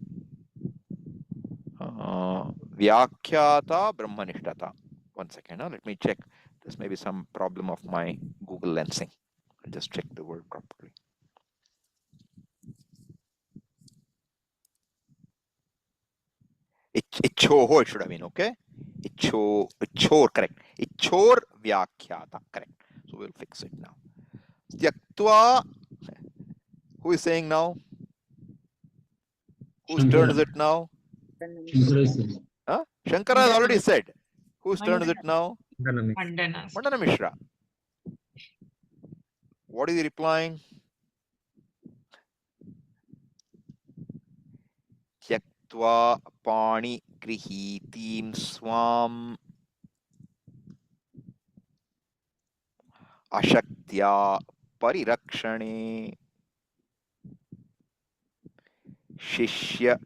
Vyakhyata brahmanishtata. One second. Let me check. This may be some problem of my Google lensing. I'll just check the word properly. Ichoho it should have been, okay? Ichor, correct. Ichor vyakhyata, correct. So we'll fix it now. Tyaktva, who is saying now? Whose turn is it now? Huh? Shankara has already said. Whose turn is it now? Mandana. Maṇḍana-miśra. What is he replying? Tyaktva pani grihitim swam ashaktya parirakshane shishya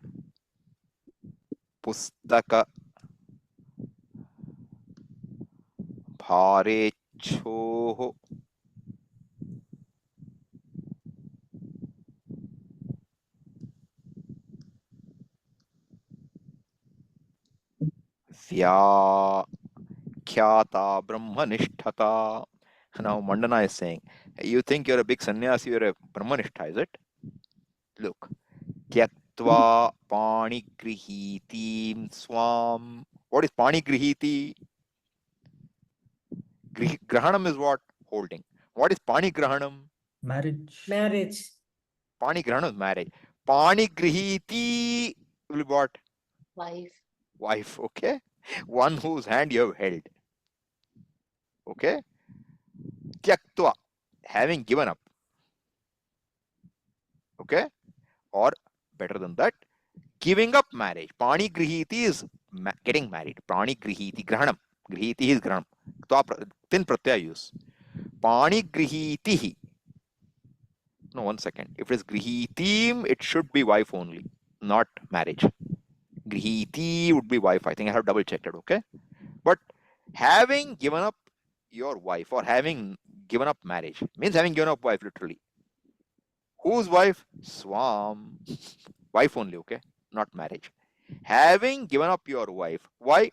pustaka bharechoho vyakhyata brahmanishtata. Now Mandana is saying, you think you're a big sannyasi, you're a brahmanishtha, is it? Look. Tyaktva pani grihitim swam. What is pani grihiti? Grahanam is what? Holding. What is pani grahanam? Marriage. Marriage. Pani grahanam is marriage. Pani grihiti will be what? Wife. Wife, okay? one whose hand you have held. Okay? Tyaktva, having given up. Okay? Or better than that, giving up marriage. Pani grihiti is getting married. Pani grihiti, grahanam. Grihiti is grahanam. Tin pratyaya use. Pani grihiti. No, 1 second. If it is grihitim, it should be wife only, not marriage. Grihiti would be wife. I think I have double checked it, okay? But having given up your wife or having given up marriage means having given up wife literally. Whose wife? Swam. Wife only, okay? Not marriage. Having given up your wife. Why?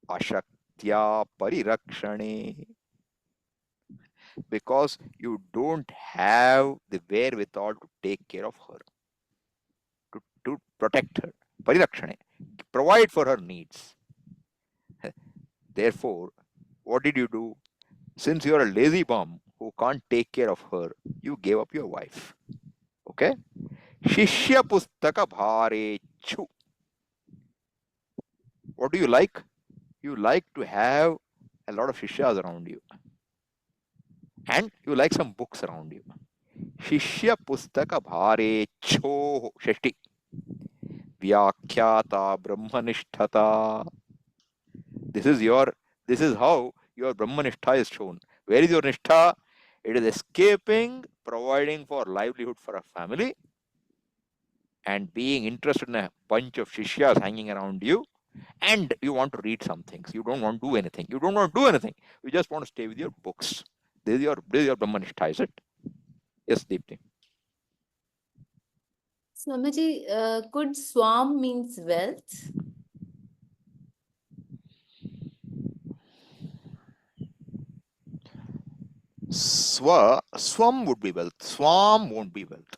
Ashaktya parirakshane. Because you don't have the wherewithal to take care of her, to protect her. Parirakshane. Provide for her needs. Therefore, what did you do? Since you are a lazy bum who can't take care of her, you gave up your wife. Okay? Shishya pustaka bharechu. What do you like? You like to have a lot of shishyas around you. And you like some books around you. Shishya pustaka bharecho. Shashti. Vyakhyata brahmanishtata. This is how your brahmanishtha is shown. Where is your nishtha? It is escaping, providing for livelihood for a family, and being interested in a bunch of shishyas hanging around you, and you want to read some things. You don't want to do anything. You don't want to do anything. You just want to stay with your books. This is your brahmanishtha, is it? Yes, Deepti. Swamiji, could swam means wealth? Swam would be wealth. Swam won't be wealth.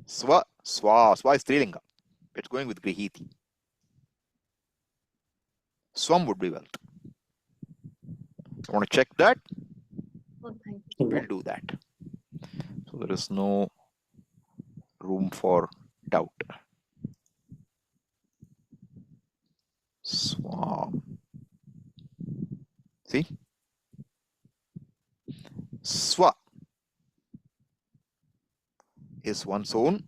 Swa is Strilinga. It's going with grihiti. Swam would be wealth. You want to check that? Oh, thank you. We'll do that. So there is no room for doubt. Swam. See? Swa is one's own,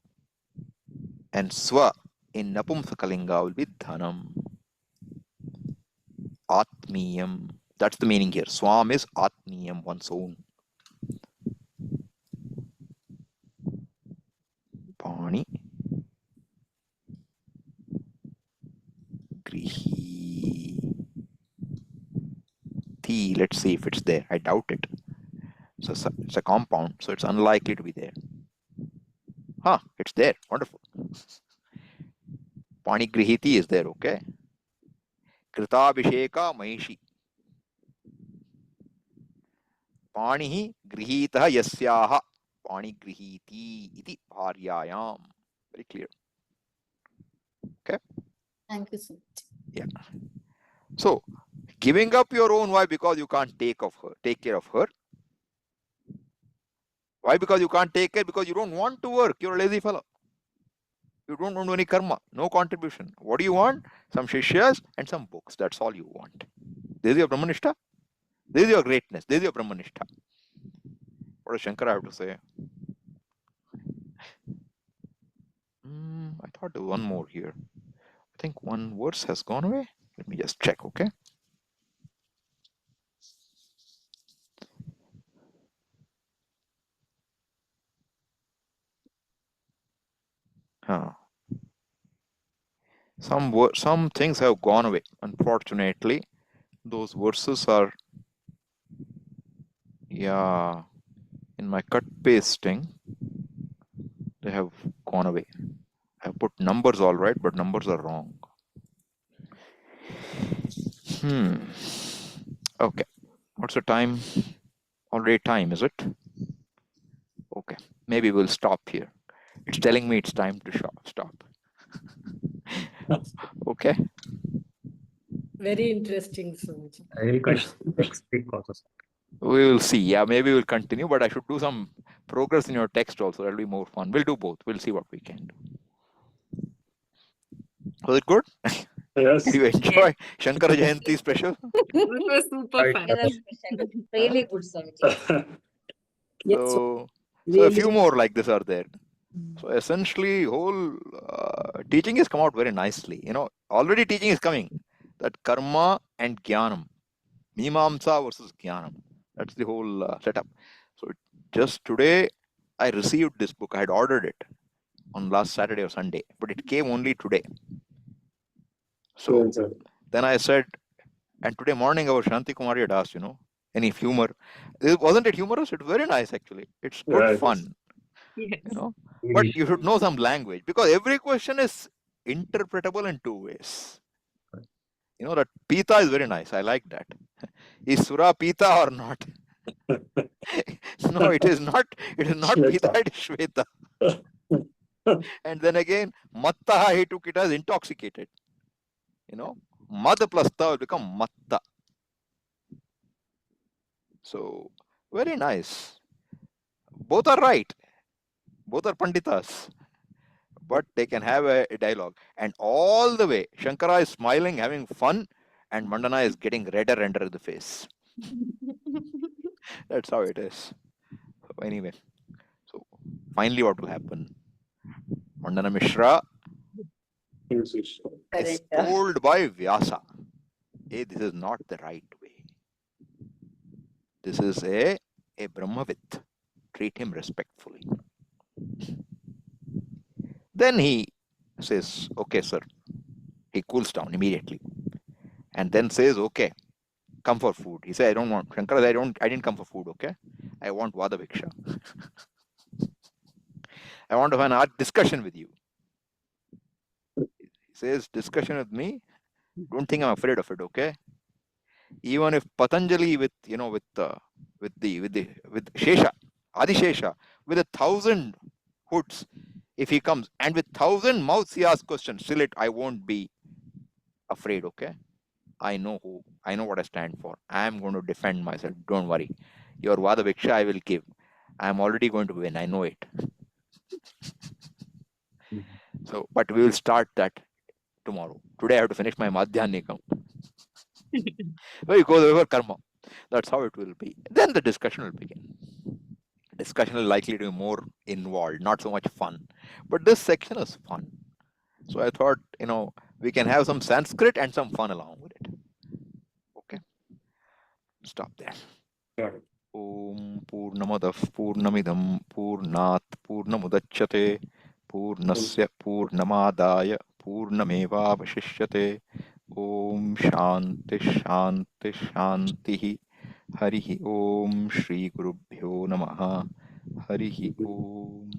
and swa in Napumsakalinga will be dhanam. Atmiyam. That's the meaning here. Swam is atmiyam, one's own. Pani. Grihi. Thi. Let's see if it's there. I doubt it. So it's a compound, so it's unlikely to be there. Huh, it's there. Wonderful. Pani grihiti is there, okay? Kritabhisheka Mahishi. Panihi grihitaha yasyaha. Pani grihiti iti bharyayam. Very clear. Okay? Thank you so much. Yeah. So, giving up your own wife because you can't take care of her. Why? Because you can't take care? Because you don't want to work. You're a lazy fellow. You don't want any karma, no contribution. What do you want? Some shishyas and some books. That's all you want. This is your brahmanishtha. This is your greatness. This is your brahmanishtha. What does Shankara have to say? I thought there was one more here. I think one verse has gone away. Let me just check, okay? Some things have gone away. Unfortunately, those verses are, in my cut pasting, they have gone away. I put numbers all right, but numbers are wrong. Okay. What's the time? Already time, is it? Okay. Maybe we'll stop here. It's telling me it's time to stop. Okay. Very interesting, Swamiji. I will continue next week also. We will see. Yeah, maybe we'll continue, but I should do some progress in your text also. That'll be more fun. We'll do both. We'll see what we can do. Was it good? Yes. Did you enjoy Śaṅkara-jayanti special? It was super Right. fun. Really good, Swamiji. Yes, So a really. few more like this are there. So essentially, whole teaching has come out very nicely. Already teaching is coming. That karma and jnanam, mimamsa versus jnanam. That's the whole setup. So just today, I received this book. I had ordered it on last Saturday or Sunday, but it came only today. So Yes, sir. then I said, and today morning our Shanti Kumari had asked, any humor. Wasn't it humorous? It's very nice actually. It's good Right. fun, Yes. But you should know some language because every question is interpretable in two ways. That pita is very nice. I like that. Is Sura pita or not? No, it is not. It is not Shweta. pita. It is Shweta. And then again, matta, he took it as intoxicated. Mad plus ta will become matta. So very nice. Both are right. Both are panditas. But they can have a dialogue. And all the way, Shankara is smiling, having fun, and Maṇḍana is getting redder under the face. That's how it is. So anyway, so finally what will happen? Maṇḍana-miśra Yes, yes. is told by Vyasa, hey, this is not the right way. This is a Brahmavit. Treat him respectfully. Then he says, okay, sir. He cools down immediately. And then says, okay, come for food. He said, I don't want, Shankara, I didn't come for food, okay? I want Vada-viksha. I want to have an art discussion with you. He says, discussion with me? Don't think I'm afraid of it, okay? Even if Patanjali with Shesha, Adishesha, with 1,000 hoods, if he comes, and with 1,000 mouths he asks questions, still I won't be afraid, okay? I know what I stand for. I am going to defend myself. Don't worry. Your Vada-viksha I will give. I am already going to win. I know it. So, but we will start that tomorrow. Today I have to finish my Madhyanikam. Well, it goes over karma. That's how it will be. Then the discussion will begin. Discussion is likely to be more involved, not so much fun. But this section is fun. So I thought, we can have some Sanskrit and some fun along with it. Okay. Stop there. Got it. Om Purnamadav Purnamidam Purnat Purnamudachyate Purnasya Purnamadaya Purnamevavashishyate Om Shanti Shanti Shantihi Harihi Om Shri Gurubhyo Namaha Harihi Om